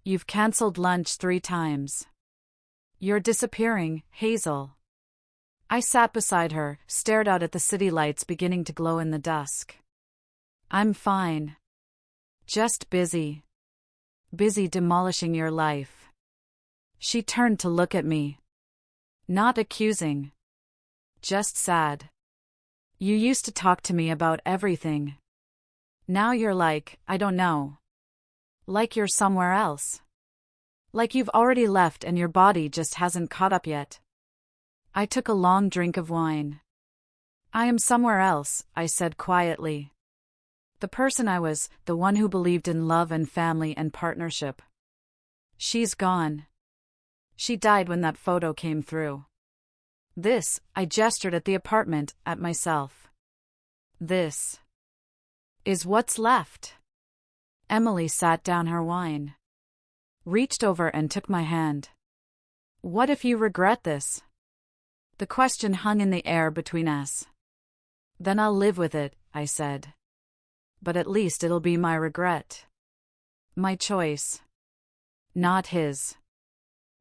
You've canceled lunch 3 times. You're disappearing, Hazel." I sat beside her, stared out at the city lights beginning to glow in the dusk. "I'm fine. Just busy. Busy demolishing your life." She turned to look at me. Not accusing. Just sad. You used to talk to me about everything. Now you're like, I don't know. Like you're somewhere else. Like you've already left and your body just hasn't caught up yet. I took a long drink of wine. I am somewhere else, I said quietly. The person I was, the one who believed in love and family and partnership. She's gone. She died when that photo came through. This, I gestured at the apartment, at myself. This is what's left. Emily sat down her wine. Reached over and took my hand. What if you regret this? The question hung in the air between us. Then I'll live with it, I said. But at least it'll be my regret. My choice. Not his.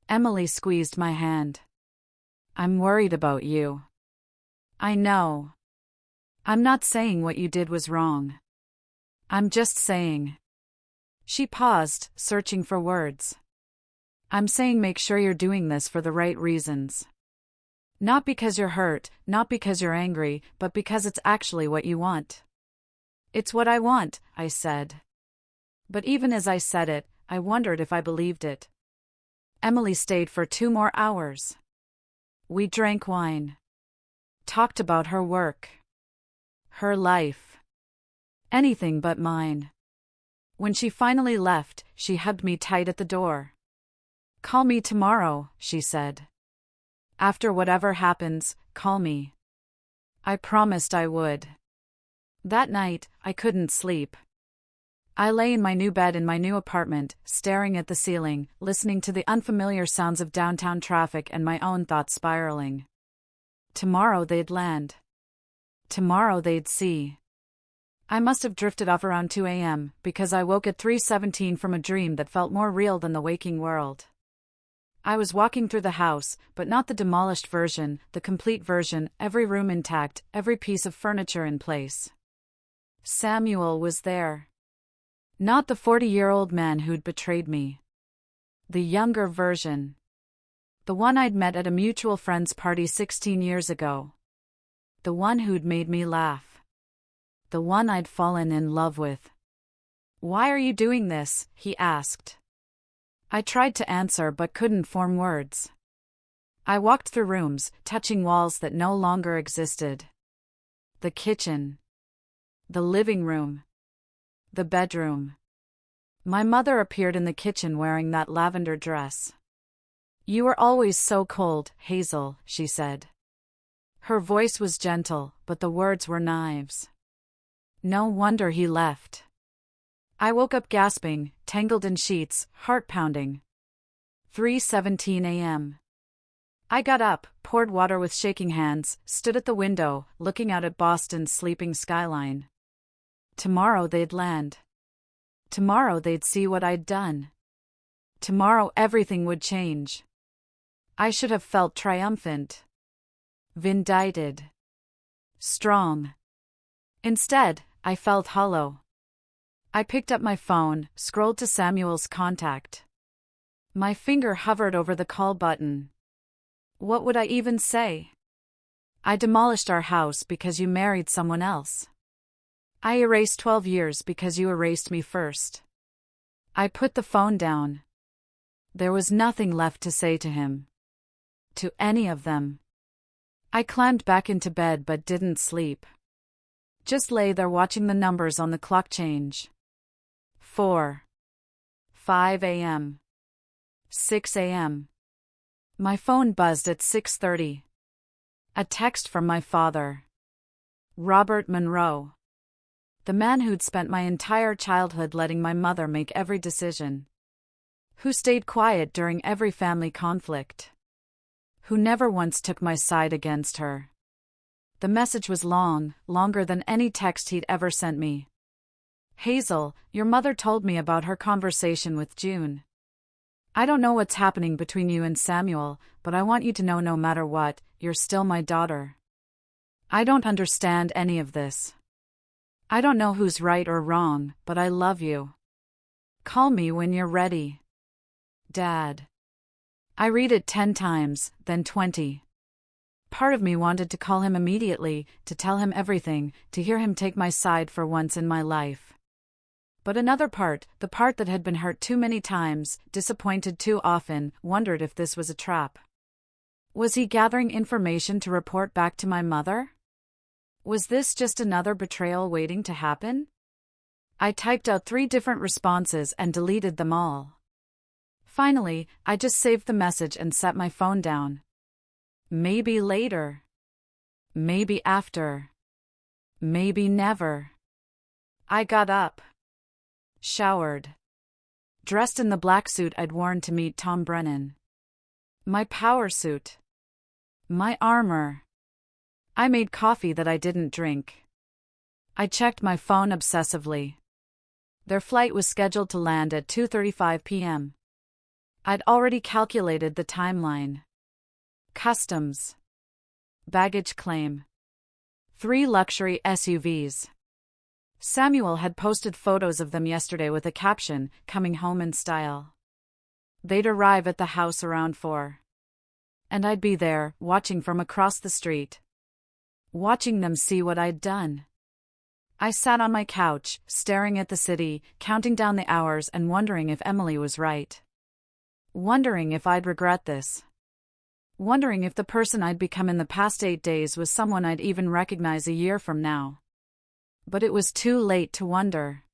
Emily squeezed my hand. I'm worried about you. I know. I'm not saying what you did was wrong. I'm just saying. She paused, searching for words. I'm saying make sure you're doing this for the right reasons. Not because you're hurt, not because you're angry, but because it's actually what you want. It's what I want, I said. But even as I said it, I wondered if I believed it. Emily stayed for 2 more hours. We drank wine. Talked about her work. Her life. Anything but mine. When she finally left, she hugged me tight at the door. Call me tomorrow, she said. After whatever happens, call me. I promised I would. That night, I couldn't sleep. I lay in my new bed in my new apartment, staring at the ceiling, listening to the unfamiliar sounds of downtown traffic and my own thoughts spiraling. Tomorrow they'd land. Tomorrow they'd see. I must have drifted off around 2 a.m., because I woke at 3:17 from a dream that felt more real than the waking world. I was walking through the house, but not the demolished version, the complete version, every room intact, every piece of furniture in place. Samuel was there. Not the 40-year-old man who'd betrayed me. The younger version. The one I'd met at a mutual friend's party 16 years ago. The one who'd made me laugh. The one I'd fallen in love with. Why are you doing this? He asked. I tried to answer but couldn't form words. I walked through rooms, touching walls that no longer existed. The kitchen. The living room. The bedroom. My mother appeared in the kitchen wearing that lavender dress. You were always so cold, Hazel, she said. Her voice was gentle, but the words were knives. No wonder he left. I woke up gasping, tangled in sheets, heart pounding. 3:17 a.m. I got up, poured water with shaking hands, stood at the window, looking out at Boston's sleeping skyline. Tomorrow they'd land. Tomorrow they'd see what I'd done. Tomorrow everything would change. I should have felt triumphant. Vindicated. Strong. Instead, I felt hollow. I picked up my phone, scrolled to Samuel's contact. My finger hovered over the call button. What would I even say? I demolished our house because you married someone else. I erased 12 years because you erased me first. I put the phone down. There was nothing left to say to him. To any of them. I climbed back into bed but didn't sleep. Just lay there watching the numbers on the clock change. 4. 5 a.m. 6 a.m. My phone buzzed at 6:30. A text from my father. Robert Monroe. The man who'd spent my entire childhood letting my mother make every decision. Who stayed quiet during every family conflict. Who never once took my side against her. The message was long, longer than any text he'd ever sent me. Hazel, your mother told me about her conversation with June. I don't know what's happening between you and Samuel, but I want you to know no matter what, you're still my daughter. I don't understand any of this. I don't know who's right or wrong, but I love you. Call me when you're ready. Dad. I read it 10 times, then 20. Part of me wanted to call him immediately, to tell him everything, to hear him take my side for once in my life. But another part, the part that had been hurt too many times, disappointed too often, wondered if this was a trap. Was he gathering information to report back to my mother? Was this just another betrayal waiting to happen? I typed out 3 different responses and deleted them all. Finally, I just saved the message and set my phone down. Maybe later. Maybe after. Maybe never. I got up. Showered. Dressed in the black suit I'd worn to meet Tom Brennan. My power suit. My armor. I made coffee that I didn't drink. I checked my phone obsessively. Their flight was scheduled to land at 2:35 p.m. I'd already calculated the timeline. Customs. Baggage claim. 3 luxury SUVs. Samuel had posted photos of them yesterday with a caption, "Coming home in style." They'd arrive at the house around 4. And I'd be there, watching from across the street. Watching them see what I'd done. I sat on my couch, staring at the city, counting down the hours and wondering if Emily was right. Wondering if I'd regret this. Wondering if the person I'd become in the past 8 days was someone I'd even recognize a year from now. But it was too late to wonder.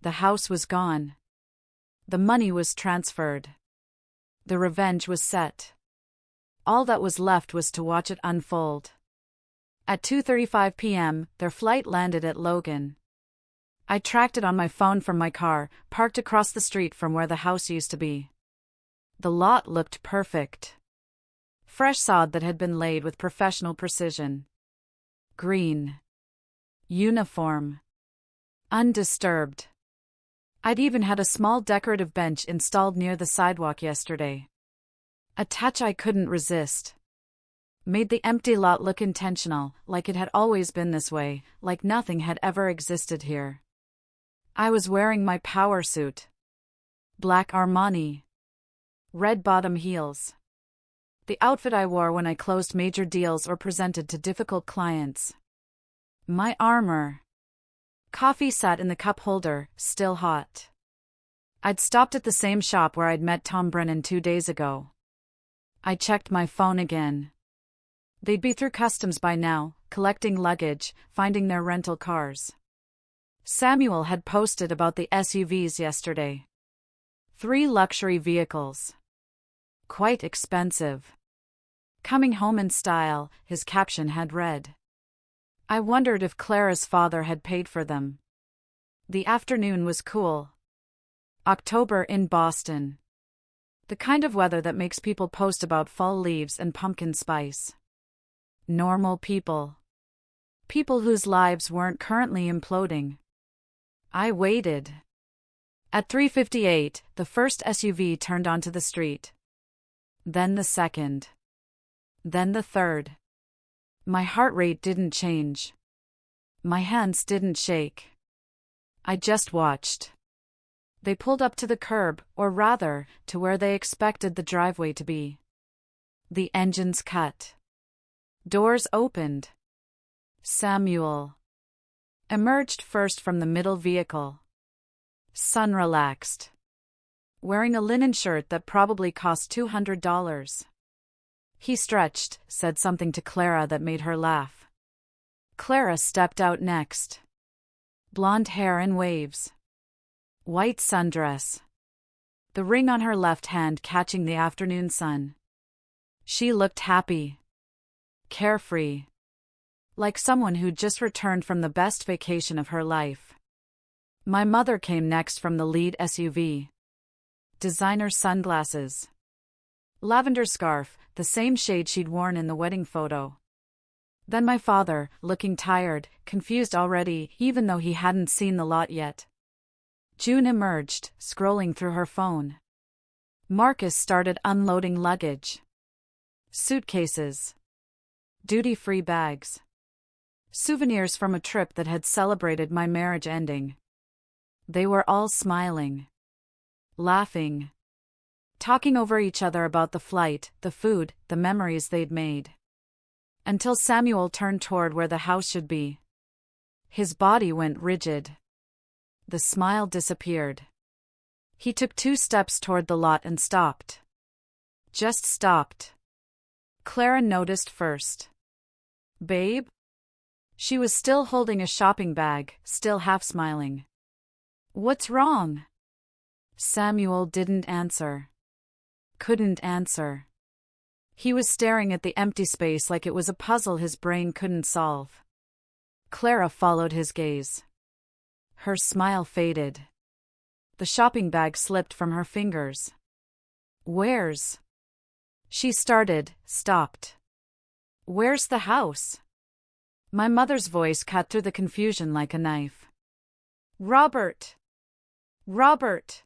The house was gone. The money was transferred. The revenge was set. All that was left was to watch it unfold. At 2:35 p.m., their flight landed at Logan. I tracked it on my phone from my car, parked across the street from where the house used to be. The lot looked perfect. Fresh sod that had been laid with professional precision. Green. Uniform. Undisturbed. I'd even had a small decorative bench installed near the sidewalk yesterday. A touch I couldn't resist. Made the empty lot look intentional, like it had always been this way, like nothing had ever existed here. I was wearing my power suit. Black Armani. Red bottom heels. The outfit I wore when I closed major deals or presented to difficult clients. My armor. Coffee sat in the cup holder, still hot. I'd stopped at the same shop where I'd met Tom Brennan 2 days ago. I checked my phone again. They'd be through customs by now, collecting luggage, finding their rental cars. Samuel had posted about the SUVs yesterday. 3 luxury vehicles. Quite expensive. Coming home in style, his caption had read. I wondered if Clara's father had paid for them. The afternoon was cool. October in Boston. The kind of weather that makes people post about fall leaves and pumpkin spice. Normal people. People whose lives weren't currently imploding. I waited. At 3:58, the first SUV turned onto the street. Then the second. Then the third. My heart rate didn't change. My hands didn't shake. I just watched. They pulled up to the curb, or rather, to where they expected the driveway to be. The engines cut. Doors opened. Samuel emerged first from the middle vehicle. Sun relaxed. Wearing a linen shirt that probably cost $200. He stretched, said something to Clara that made her laugh. Clara stepped out next. Blonde hair in waves. White sundress. The ring on her left hand catching the afternoon sun. She looked happy. Carefree. Like someone who'd just returned from the best vacation of her life. My mother came next from the lead SUV. Designer sunglasses. Lavender scarf, the same shade she'd worn in the wedding photo. Then my father, looking tired, confused already, even though he hadn't seen the lot yet. June emerged, scrolling through her phone. Marcus started unloading luggage. Suitcases. Duty-free bags. Souvenirs from a trip that had celebrated my marriage ending. They were all smiling. Laughing. talking over each other about the flight, the food, the memories they'd made. Until Samuel turned toward where the house should be. His body went rigid. The smile disappeared. He took 2 steps toward the lot and stopped. Just stopped. Clara noticed first. "Babe?" She was still holding a shopping bag, still half smiling. "What's wrong?" Samuel didn't answer. Couldn't answer. He was staring at the empty space like it was a puzzle his brain couldn't solve. Clara followed his gaze. Her smile faded. The shopping bag slipped from her fingers. "Where's?" She started, stopped. "Where's the house?" My mother's voice cut through the confusion like a knife. "Robert! Robert!"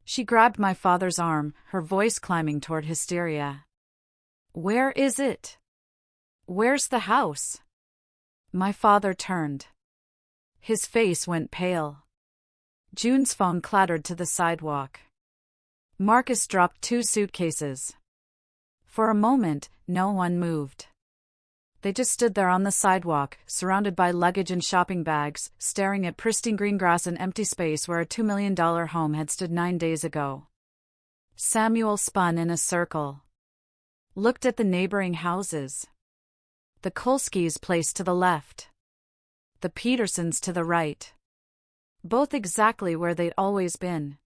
She grabbed my father's arm, her voice climbing toward hysteria. "Where is it? Where's the house?" My father turned. His face went pale. June's phone clattered to the sidewalk. Marcus dropped 2 suitcases. For a moment, no one moved. They just stood there on the sidewalk, surrounded by luggage and shopping bags, staring at pristine green grass and empty space where a $2 million home had stood 9 days ago. Samuel spun in a circle. Looked at the neighboring houses. The Kolskis' place to the left. The Petersons to the right. Both exactly where they'd always been.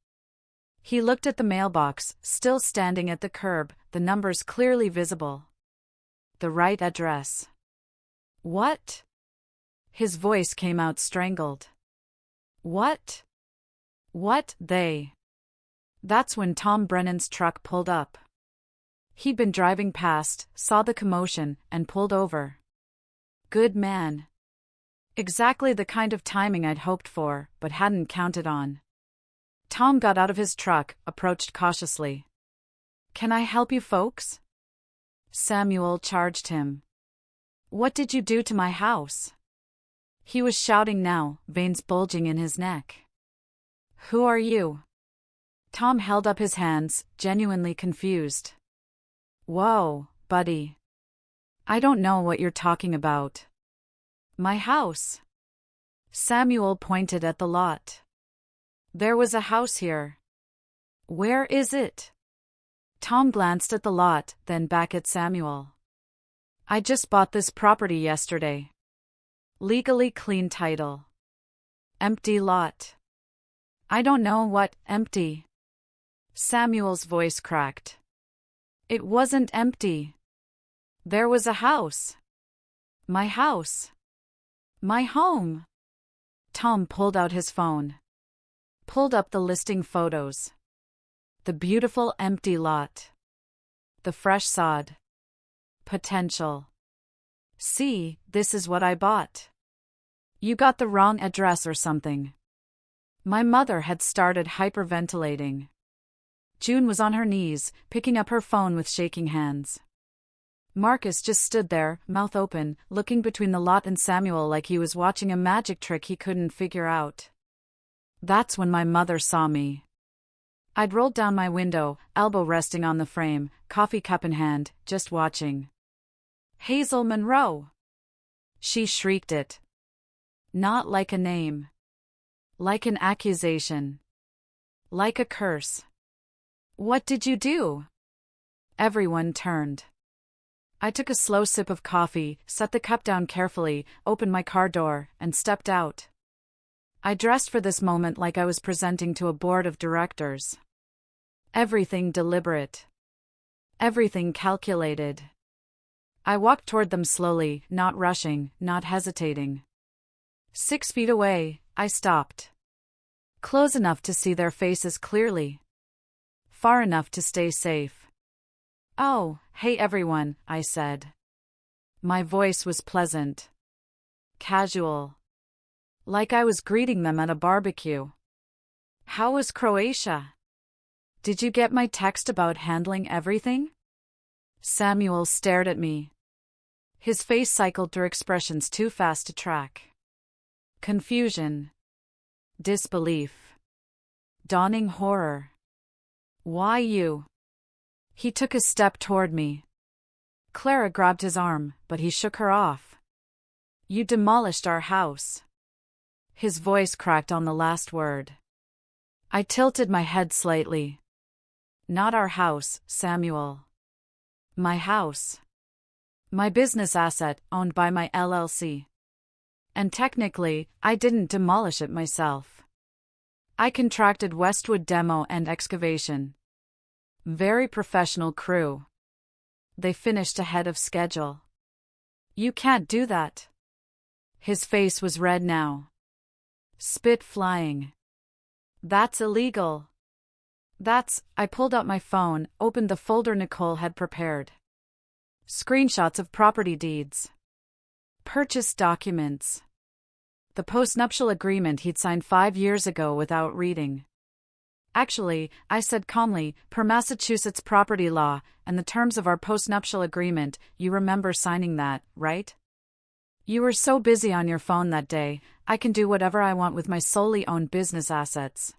He looked at the mailbox, still standing at the curb, the numbers clearly visible. The right address. "What?" His voice came out strangled. "What? What, they?" That's when Tom Brennan's truck pulled up. He'd been driving past, saw the commotion, and pulled over. Good man. Exactly the kind of timing I'd hoped for, but hadn't counted on. Tom got out of his truck, approached cautiously. "Can I help you folks?" Samuel charged him. "What did you do to my house?" He was shouting now, veins bulging in his neck. "Who are you?" Tom held up his hands, genuinely confused. "Whoa, buddy. I don't know what you're talking about." "My house." Samuel pointed at the lot. "There was a house here." "Where is it?" Tom glanced at the lot, then back at Samuel. "I just bought this property yesterday. Legally clean title. Empty lot." "I don't know what, empty." Samuel's voice cracked. "It wasn't empty. There was a house. My house. My home." Tom pulled out his phone. Pulled up the listing photos. The beautiful empty lot. The fresh sod. Potential. "See, this is what I bought." "You got the wrong address or something." My mother had started hyperventilating. June was on her knees, picking up her phone with shaking hands. Marcus just stood there, mouth open, looking between the lot and Samuel like he was watching a magic trick he couldn't figure out. That's when my mother saw me. I'd rolled down my window, elbow resting on the frame, coffee cup in hand, just watching. "Hazel Monroe!" She shrieked it. Not like a name. Like an accusation. Like a curse. "What did you do?" Everyone turned. I took a slow sip of coffee, set the cup down carefully, opened my car door, and stepped out. I dressed for this moment like I was presenting to a board of directors. Everything deliberate. Everything calculated. I walked toward them slowly, not rushing, not hesitating. 6 feet away, I stopped. Close enough to see their faces clearly. Far enough to stay safe. "Oh, hey everyone," I said. My voice was pleasant. Casual. Like I was greeting them at a barbecue. "How was Croatia? Did you get my text about handling everything?" Samuel stared at me. His face cycled through expressions too fast to track. Confusion. Disbelief. Dawning horror. Why you? He took a step toward me. Clara grabbed his arm, but he shook her off. You demolished our house. His voice cracked on the last word. I tilted my head slightly. Not our house, Samuel. My house. My business asset, owned by my LLC. And technically, I didn't demolish it myself. I contracted Westwood Demo and Excavation. Very professional crew. They finished ahead of schedule. You can't do that. His face was red now. Spit flying. That's illegal. I pulled out my phone, opened the folder Nicole had prepared. Screenshots of property deeds. Purchase documents. The postnuptial agreement he'd signed 5 years ago without reading. Actually, I said calmly, per Massachusetts property law and the terms of our postnuptial agreement, you remember signing that, right? You were so busy on your phone that day, I can do whatever I want with my solely owned business assets.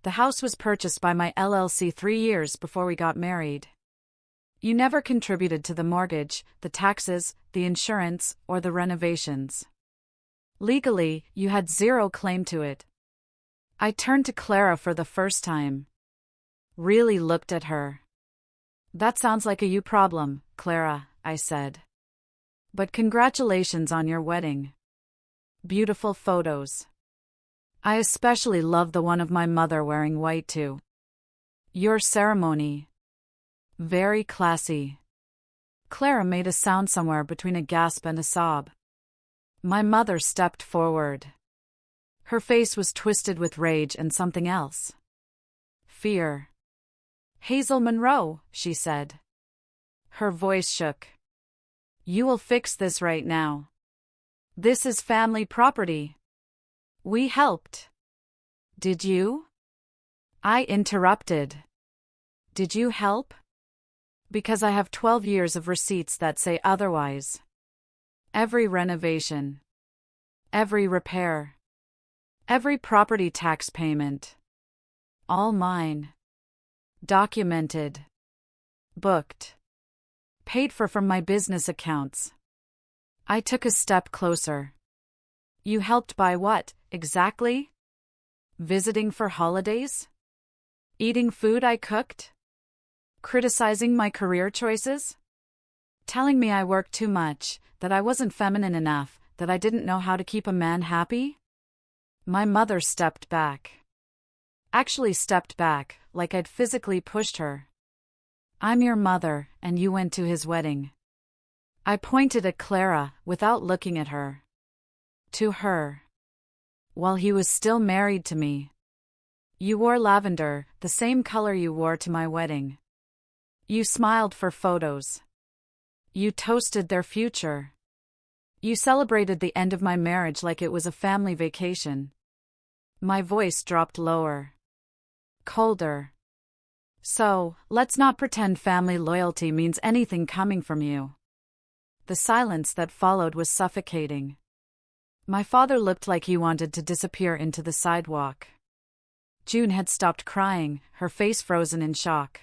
The house was purchased by my LLC 3 years before we got married. You never contributed to the mortgage, the taxes, the insurance, or the renovations. Legally, you had zero claim to it. I turned to Clara for the first time. Really looked at her. That sounds like a you problem, Clara, I said. But congratulations on your wedding. Beautiful photos. I especially love the one of my mother wearing white too. Your ceremony. Very classy. Clara made a sound somewhere between a gasp and a sob. My mother stepped forward. Her face was twisted with rage and something else. Fear. Hazel Monroe, she said. Her voice shook. You will fix this right now. This is family property. We helped. Did you? I interrupted. Did you help? Because I have 12 years of receipts that say otherwise. Every renovation. Every repair. Every property tax payment. All mine. Documented. Booked. Paid for from my business accounts. I took a step closer. You helped by what, exactly? Visiting for holidays? Eating food I cooked? Criticizing my career choices? Telling me I worked too much, that I wasn't feminine enough, that I didn't know how to keep a man happy? My mother stepped back. Actually stepped back, like I'd physically pushed her. I'm your mother, and you went to his wedding. I pointed at Clara, without looking at her. To her. While he was still married to me. You wore lavender, the same color you wore to my wedding. You smiled for photos. You toasted their future. You celebrated the end of my marriage like it was a family vacation. My voice dropped lower. Colder. So, let's not pretend family loyalty means anything coming from you. The silence that followed was suffocating. My father looked like he wanted to disappear into the sidewalk. June had stopped crying, her face frozen in shock.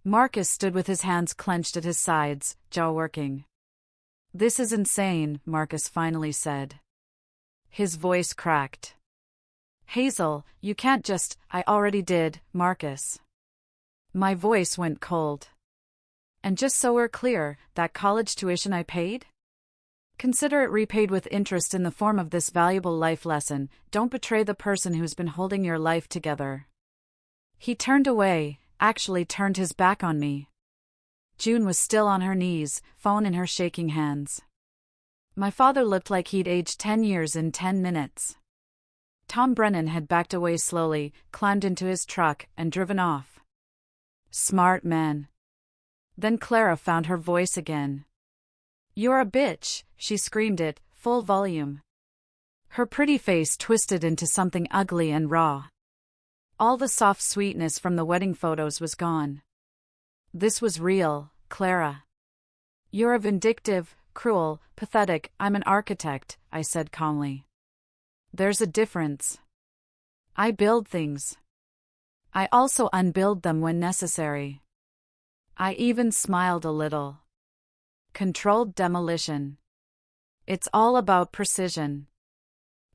Marcus stood with his hands clenched at his sides, jaw working. This is insane, Marcus finally said. His voice cracked. Hazel, you can't just, I already did, Marcus. My voice went cold. And just so we're clear, that college tuition I paid? Consider it repaid with interest in the form of this valuable life lesson. Don't betray the person who's been holding your life together. He turned away, actually turned his back on me. June was still on her knees, phone in her shaking hands. My father looked like he'd aged 10 years in 10 minutes. Tom Brennan had backed away slowly, climbed into his truck, and driven off. Smart man. Then Clara found her voice again. You're a bitch, she screamed it, full volume. Her pretty face twisted into something ugly and raw. All the soft sweetness from the wedding photos was gone. This was real, Clara. You're a vindictive, cruel, pathetic, I'm an architect, I said calmly. There's a difference. I build things. I also unbuild them when necessary. I even smiled a little. Controlled demolition. It's all about precision.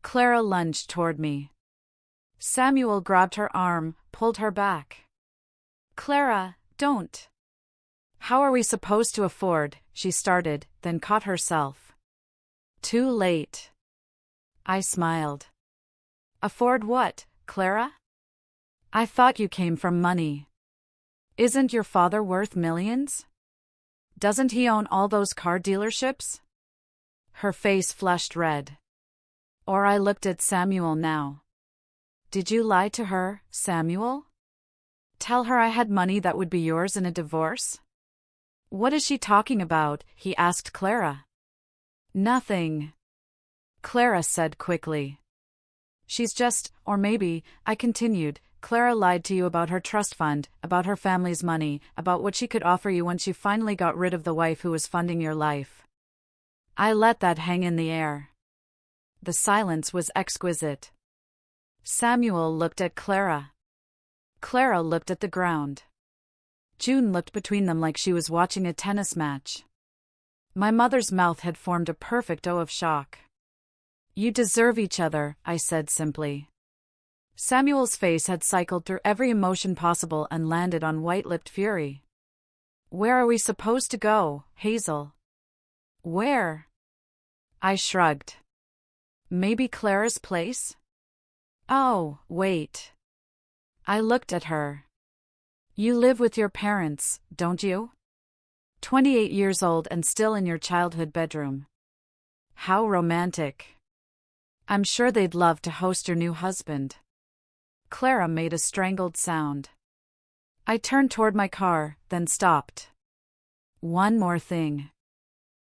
Clara lunged toward me. Samuel grabbed her arm, pulled her back. Clara, don't. How are we supposed to afford, she started, then caught herself. Too late. I smiled. Afford what, Clara? I thought you came from money. Isn't your father worth millions? Doesn't he own all those car dealerships? Her face flushed red. Or I looked at Samuel now. Did you lie to her, Samuel? Tell her I had money that would be yours in a divorce? What is she talking about? He asked Clara. Nothing, Clara said quickly. She's just, or maybe, I continued, Clara lied to you about her trust fund, about her family's money, about what she could offer you once you finally got rid of the wife who was funding your life. I let that hang in the air. The silence was exquisite. Samuel looked at Clara. Clara looked at the ground. June looked between them like she was watching a tennis match. My mother's mouth had formed a perfect O of shock. You deserve each other, I said simply. Samuel's face had cycled through every emotion possible and landed on white-lipped fury. Where are we supposed to go, Hazel? Where? I shrugged. Maybe Clara's place? Oh, wait. I looked at her. You live with your parents, don't you? 28 years old and still in your childhood bedroom. How romantic. I'm sure they'd love to host your new husband. Clara made a strangled sound. I turned toward my car, then stopped. One more thing.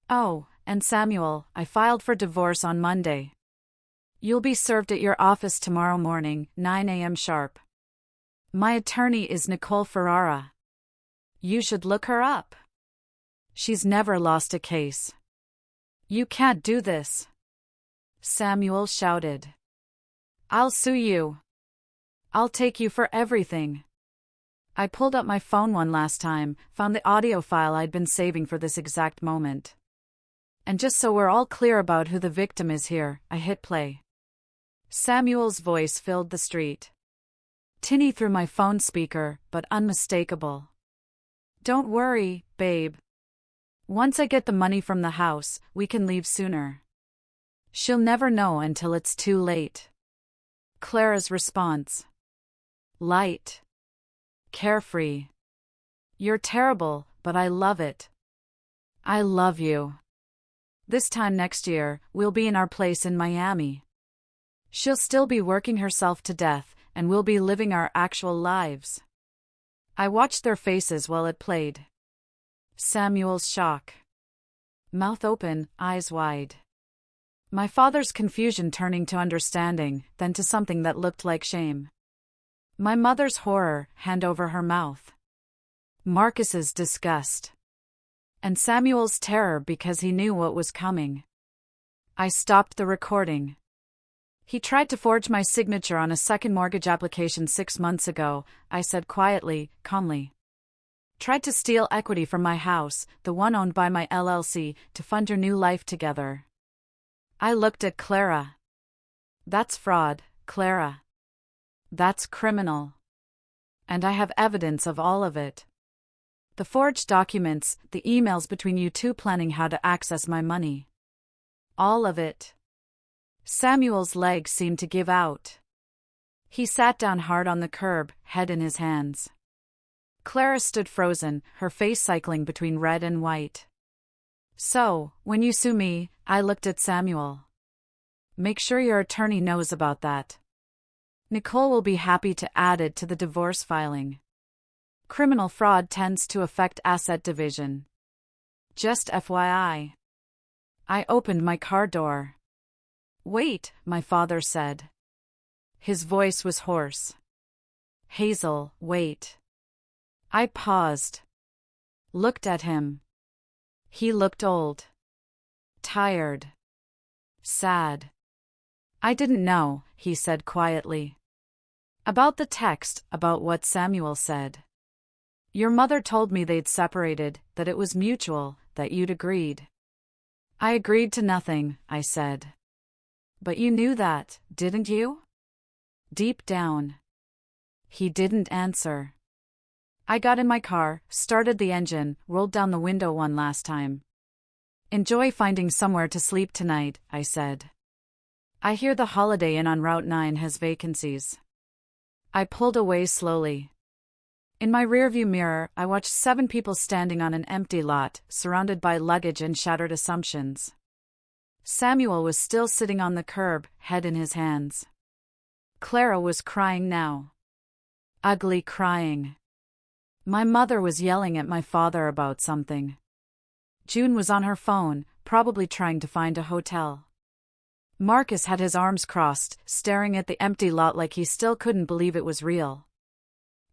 Oh, and Samuel, I filed for divorce on Monday. You'll be served at your office tomorrow morning, 9 a.m. sharp. My attorney is Nicole Ferrara. You should look her up. She's never lost a case. You can't do this, Samuel shouted. I'll sue you. I'll take you for everything. I pulled up my phone one last time, found the audio file I'd been saving for this exact moment. And just so we're all clear about who the victim is here, I hit play. Samuel's voice filled the street. Tinny through my phone speaker, but unmistakable. Don't worry, babe. Once I get the money from the house, we can leave sooner. She'll never know until it's too late. Clara's response. Light. Carefree. You're terrible, but I love it. I love you. This time next year, we'll be in our place in Miami. She'll still be working herself to death, and we'll be living our actual lives. I watched their faces while it played. Samuel's shock. Mouth open, eyes wide. My father's confusion turning to understanding, then to something that looked like shame. My mother's horror, hand over her mouth. Marcus's disgust. And Samuel's terror because he knew what was coming. I stopped the recording. He tried to forge my signature on a second mortgage application 6 months ago, I said quietly, calmly. Tried to steal equity from my house, the one owned by my LLC, to fund your new life together. I looked at Clara. That's fraud, Clara. That's criminal. And I have evidence of all of it. The forged documents, the emails between you two planning how to access my money. All of it. Samuel's legs seemed to give out. He sat down hard on the curb, head in his hands. Clara stood frozen, her face cycling between red and white. So, when you sue me, I looked at Samuel. Make sure your attorney knows about that. Nicole will be happy to add it to the divorce filing. Criminal fraud tends to affect asset division. Just FYI. I opened my car door. Wait, my father said. His voice was hoarse. Hazel, wait. I paused. Looked at him. He looked old. Tired. Sad. I didn't know, he said quietly. About the text, about what Samuel said. Your mother told me they'd separated, that it was mutual, that you'd agreed. I agreed to nothing, I said. But you knew that, didn't you? Deep down. He didn't answer. I got in my car, started the engine, rolled down the window one last time. Enjoy finding somewhere to sleep tonight, I said. I hear the Holiday Inn on Route 9 has vacancies. I pulled away slowly. In my rearview mirror, I watched 7 people standing on an empty lot, surrounded by luggage and shattered assumptions. Samuel was still sitting on the curb, head in his hands. Clara was crying now. Ugly crying. My mother was yelling at my father about something. June was on her phone, probably trying to find a hotel. Marcus had his arms crossed, staring at the empty lot like he still couldn't believe it was real.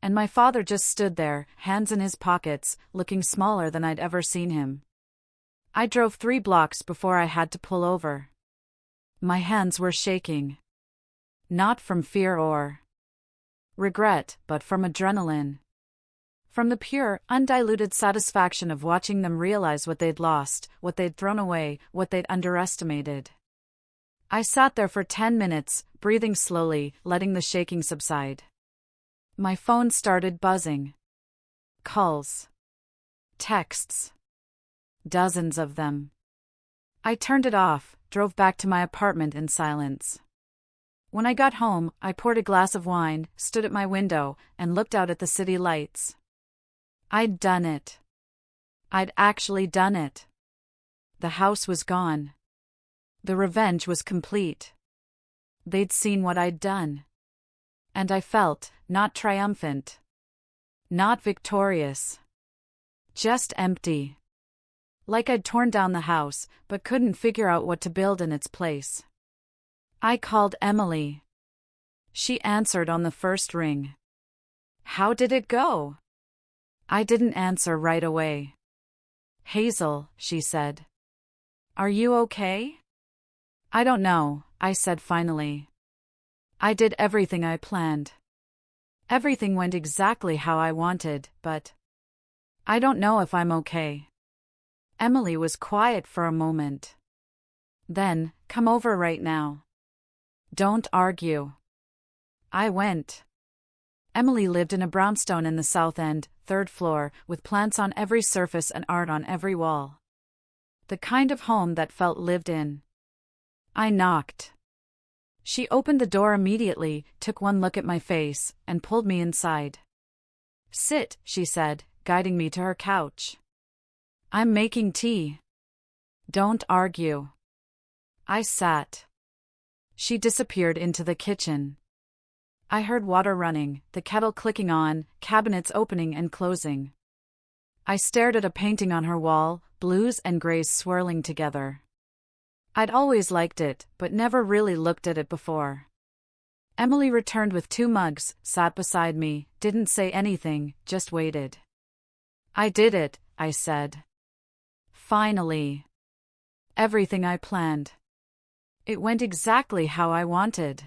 And my father just stood there, hands in his pockets, looking smaller than I'd ever seen him. I drove 3 blocks before I had to pull over. My hands were shaking. Not from fear or regret, but from adrenaline. From the pure, undiluted satisfaction of watching them realize what they'd lost, what they'd thrown away, what they'd underestimated. I sat there for 10 minutes, breathing slowly, letting the shaking subside. My phone started buzzing. Calls. Texts. Dozens of them. I turned it off, drove back to my apartment in silence. When I got home, I poured a glass of wine, stood at my window, and looked out at the city lights. I'd done it. I'd actually done it. The house was gone. The revenge was complete. They'd seen what I'd done. And I felt, not triumphant. Not victorious. Just empty. Like I'd torn down the house, but couldn't figure out what to build in its place. I called Emily. She answered on the first ring. How did it go? I didn't answer right away. Hazel, she said. Are you okay? I don't know, I said finally. I did everything I planned. Everything went exactly how I wanted, but I don't know if I'm okay. Emily was quiet for a moment. Then, come over right now. Don't argue. I went. Emily lived in a brownstone in the South End, 3rd floor, with plants on every surface and art on every wall. The kind of home that felt lived in. I knocked. She opened the door immediately, took one look at my face, and pulled me inside. Sit, she said, guiding me to her couch. I'm making tea. Don't argue. I sat. She disappeared into the kitchen. I heard water running, the kettle clicking on, cabinets opening and closing. I stared at a painting on her wall, blues and grays swirling together. I'd always liked it, but never really looked at it before. Emily returned with 2 mugs, sat beside me, didn't say anything, just waited. I did it, I said. Finally. Everything I planned. It went exactly how I wanted.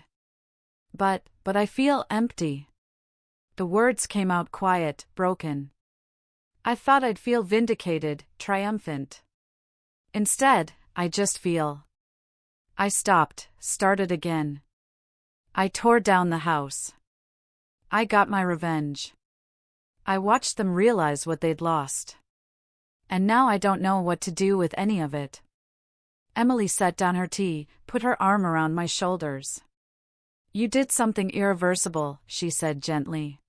But I feel empty. The words came out quiet, broken. I thought I'd feel vindicated, triumphant. Instead, I just feel. I stopped, started again. I tore down the house. I got my revenge. I watched them realize what they'd lost. And now I don't know what to do with any of it. Emily set down her tea, put her arm around my shoulders. You did something irreversible, she said gently.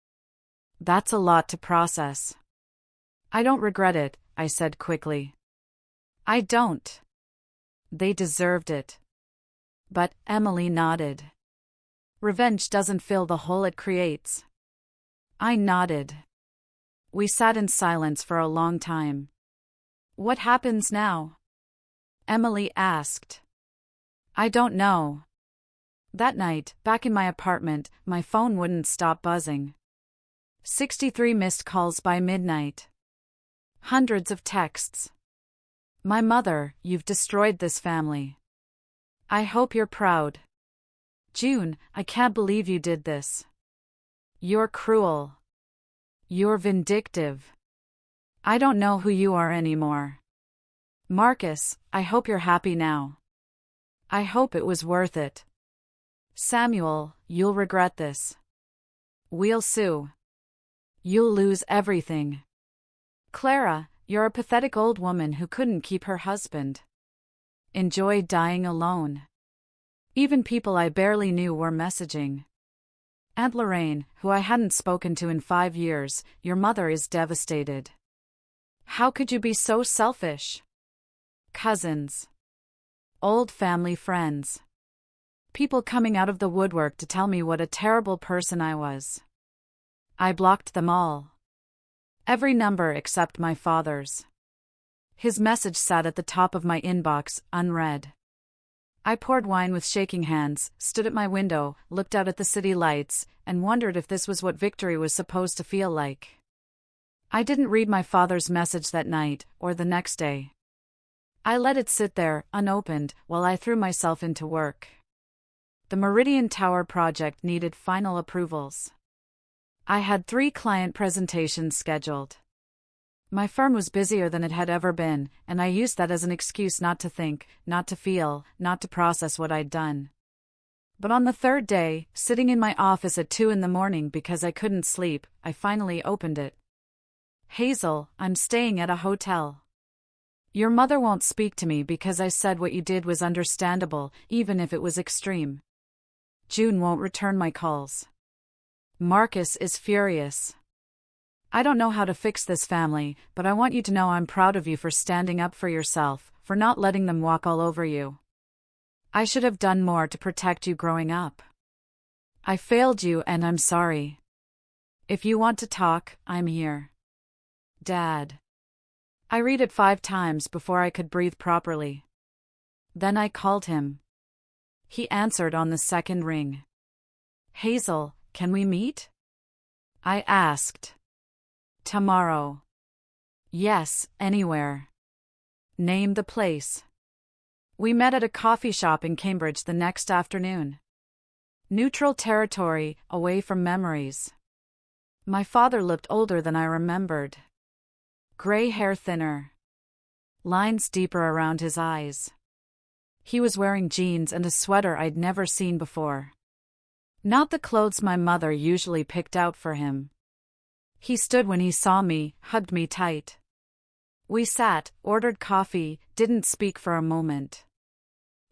That's a lot to process. I don't regret it, I said quickly. I don't. They deserved it. But Emily nodded. Revenge doesn't fill the hole it creates. I nodded. We sat in silence for a long time. What happens now? Emily asked. I don't know. That night, back in my apartment, my phone wouldn't stop buzzing. 63 missed calls by midnight. Hundreds of texts. My mother, you've destroyed this family. I hope you're proud. June, I can't believe you did this. You're cruel. You're vindictive. I don't know who you are anymore. Marcus, I hope you're happy now. I hope it was worth it. Samuel, you'll regret this. We'll sue. You'll lose everything. Clara, you're a pathetic old woman who couldn't keep her husband. Enjoy dying alone. Even people I barely knew were messaging. Aunt Lorraine, who I hadn't spoken to in 5 years, your mother is devastated. How could you be so selfish? Cousins. Old family friends. People coming out of the woodwork to tell me what a terrible person I was. I blocked them all. Every number except my father's. His message sat at the top of my inbox, unread. I poured wine with shaking hands, stood at my window, looked out at the city lights, and wondered if this was what victory was supposed to feel like. I didn't read my father's message that night, or the next day. I let it sit there, unopened, while I threw myself into work. The Meridian Tower project needed final approvals. I had 3 client presentations scheduled. My firm was busier than it had ever been, and I used that as an excuse not to think, not to feel, not to process what I'd done. But on the 3rd day, sitting in my office at 2 in the morning because I couldn't sleep, I finally opened it. Hazel, I'm staying at a hotel. Your mother won't speak to me because I said what you did was understandable, even if it was extreme. June won't return my calls. Marcus is furious. I don't know how to fix this family, but I want you to know I'm proud of you for standing up for yourself, for not letting them walk all over you. I should have done more to protect you growing up. I failed you and I'm sorry. If you want to talk, I'm here. Dad. I read it 5 times before I could breathe properly. Then I called him. He answered on the 2nd ring. Hazel, can we meet? I asked. Tomorrow. Yes, anywhere. Name the place. We met at a coffee shop in Cambridge the next afternoon. Neutral territory, away from memories. My father looked older than I remembered. Gray hair thinner. Lines deeper around his eyes. He was wearing jeans and a sweater I'd never seen before. Not the clothes my mother usually picked out for him. He stood when he saw me, hugged me tight. We sat, ordered coffee, didn't speak for a moment.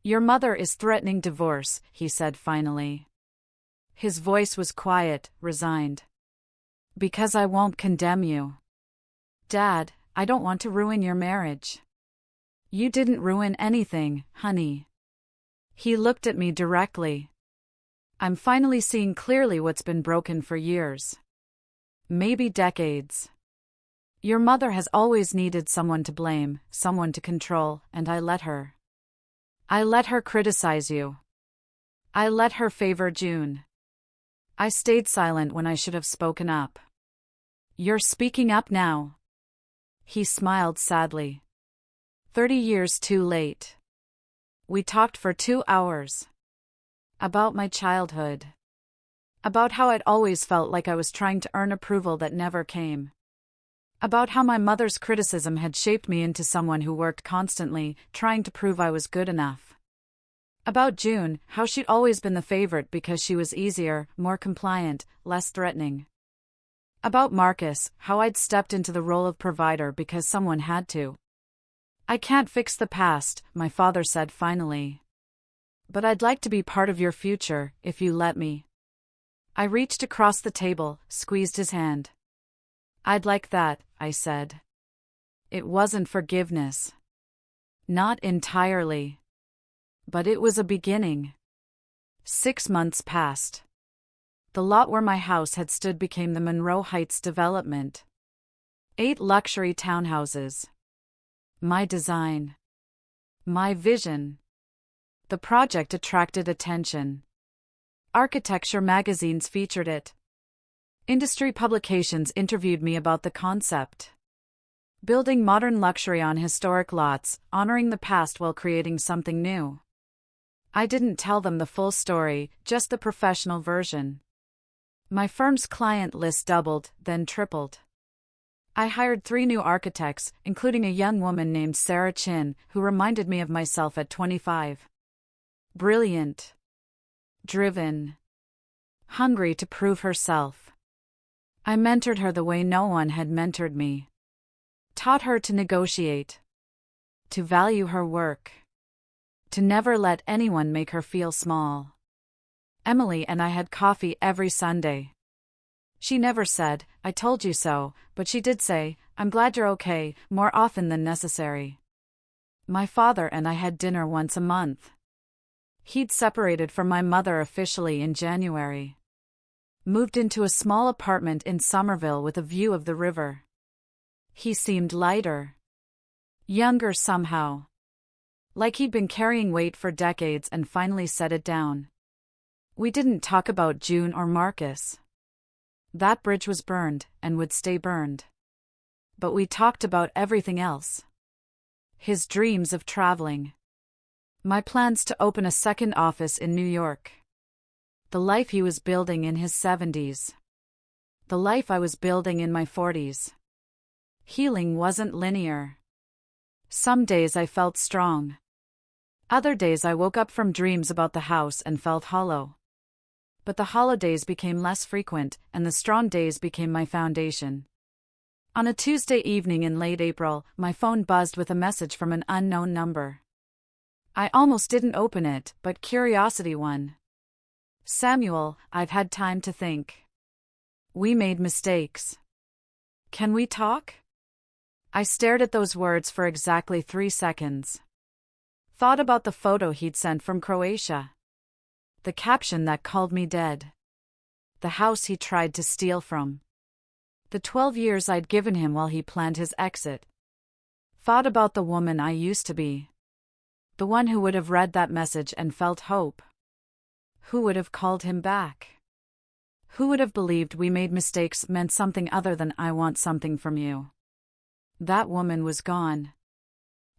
Your mother is threatening divorce, he said finally. His voice was quiet, resigned. Because I won't condemn you. Dad, I don't want to ruin your marriage. You didn't ruin anything, honey. He looked at me directly. I'm finally seeing clearly what's been broken for years. Maybe decades. Your mother has always needed someone to blame, someone to control, and I let her. I let her criticize you. I let her favor June. I stayed silent when I should have spoken up. You're speaking up now. He smiled sadly. 30 years too late. We talked for 2 hours. About my childhood. About how I'd always felt like I was trying to earn approval that never came. About how my mother's criticism had shaped me into someone who worked constantly, trying to prove I was good enough. About June, how she'd always been the favorite because she was easier, more compliant, less threatening. About Marcus, how I'd stepped into the role of provider because someone had to. I can't fix the past, my father said finally. But I'd like to be part of your future, if you let me. I reached across the table, squeezed his hand. I'd like that, I said. It wasn't forgiveness. Not entirely. But it was a beginning. 6 months passed. The lot where my house had stood became the Monroe Heights development. 8 luxury townhouses. My design. My vision. The project attracted attention. Architecture magazines featured it. Industry publications interviewed me about the concept. Building modern luxury on historic lots, honoring the past while creating something new. I didn't tell them the full story, just the professional version. My firm's client list doubled, then tripled. I hired 3 new architects, including a young woman named Sarah Chin, who reminded me of myself at 25. Brilliant. Driven. Hungry to prove herself. I mentored her the way no one had mentored me. Taught her to negotiate. To value her work. To never let anyone make her feel small. Emily and I had coffee every Sunday. She never said, "I told you so," but she did say, "I'm glad you're okay," more often than necessary. My father and I had dinner once a month. He'd separated from my mother officially in January. Moved into a small apartment in Somerville with a view of the river. He seemed lighter. Younger somehow. Like he'd been carrying weight for decades and finally set it down. We didn't talk about June or Marcus. That bridge was burned, and would stay burned. But we talked about everything else. His dreams of traveling. My plans to open a second office in New York. The life he was building in his 70s. The life I was building in my 40s. Healing wasn't linear. Some days I felt strong. Other days I woke up from dreams about the house and felt hollow. But the hollow days became less frequent, and the strong days became my foundation. On a Tuesday evening in late April, my phone buzzed with a message from an unknown number. I almost didn't open it, but curiosity won. "Samuel, I've had time to think. We made mistakes. Can we talk?" I stared at those words for exactly 3 seconds. Thought about the photo he'd sent from Croatia. The caption that called me dead. The house he tried to steal from. The 12 years I'd given him while he planned his exit. Thought about the woman I used to be. The one who would have read that message and felt hope. Who would have called him back? Who would have believed we made mistakes meant something other than "I want something from you"? That woman was gone.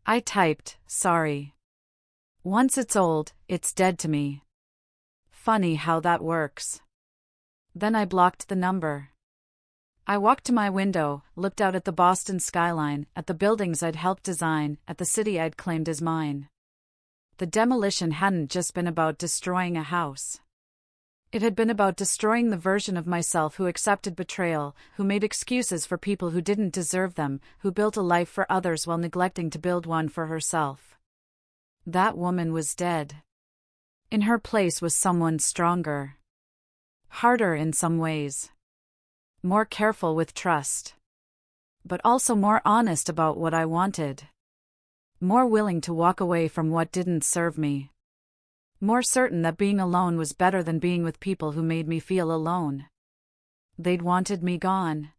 I typed, "Sorry. Once it's old, it's dead to me." Funny how that works. Then I blocked the number. I walked to my window, looked out at the Boston skyline, at the buildings I'd helped design, at the city I'd claimed as mine. The demolition hadn't just been about destroying a house. It had been about destroying the version of myself who accepted betrayal, who made excuses for people who didn't deserve them, who built a life for others while neglecting to build one for herself. That woman was dead. In her place was someone stronger. Harder in some ways. More careful with trust. But also more honest about what I wanted. More willing to walk away from what didn't serve me. More certain that being alone was better than being with people who made me feel alone. They'd wanted me gone.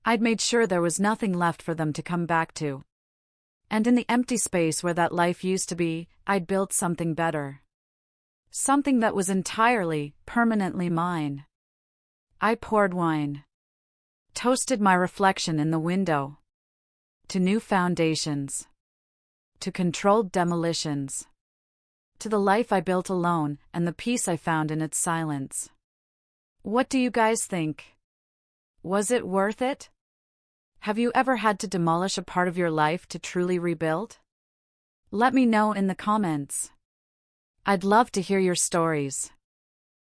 I'd made sure there was nothing left for them to come back to. And in the empty space where that life used to be, I'd built something better. Something that was entirely, permanently mine. I poured wine. Toasted my reflection in the window. To new foundations. To controlled demolitions. To the life I built alone, and the peace I found in its silence. What do you guys think? Was it worth it? Have you ever had to demolish a part of your life to truly rebuild? Let me know in the comments. I'd love to hear your stories.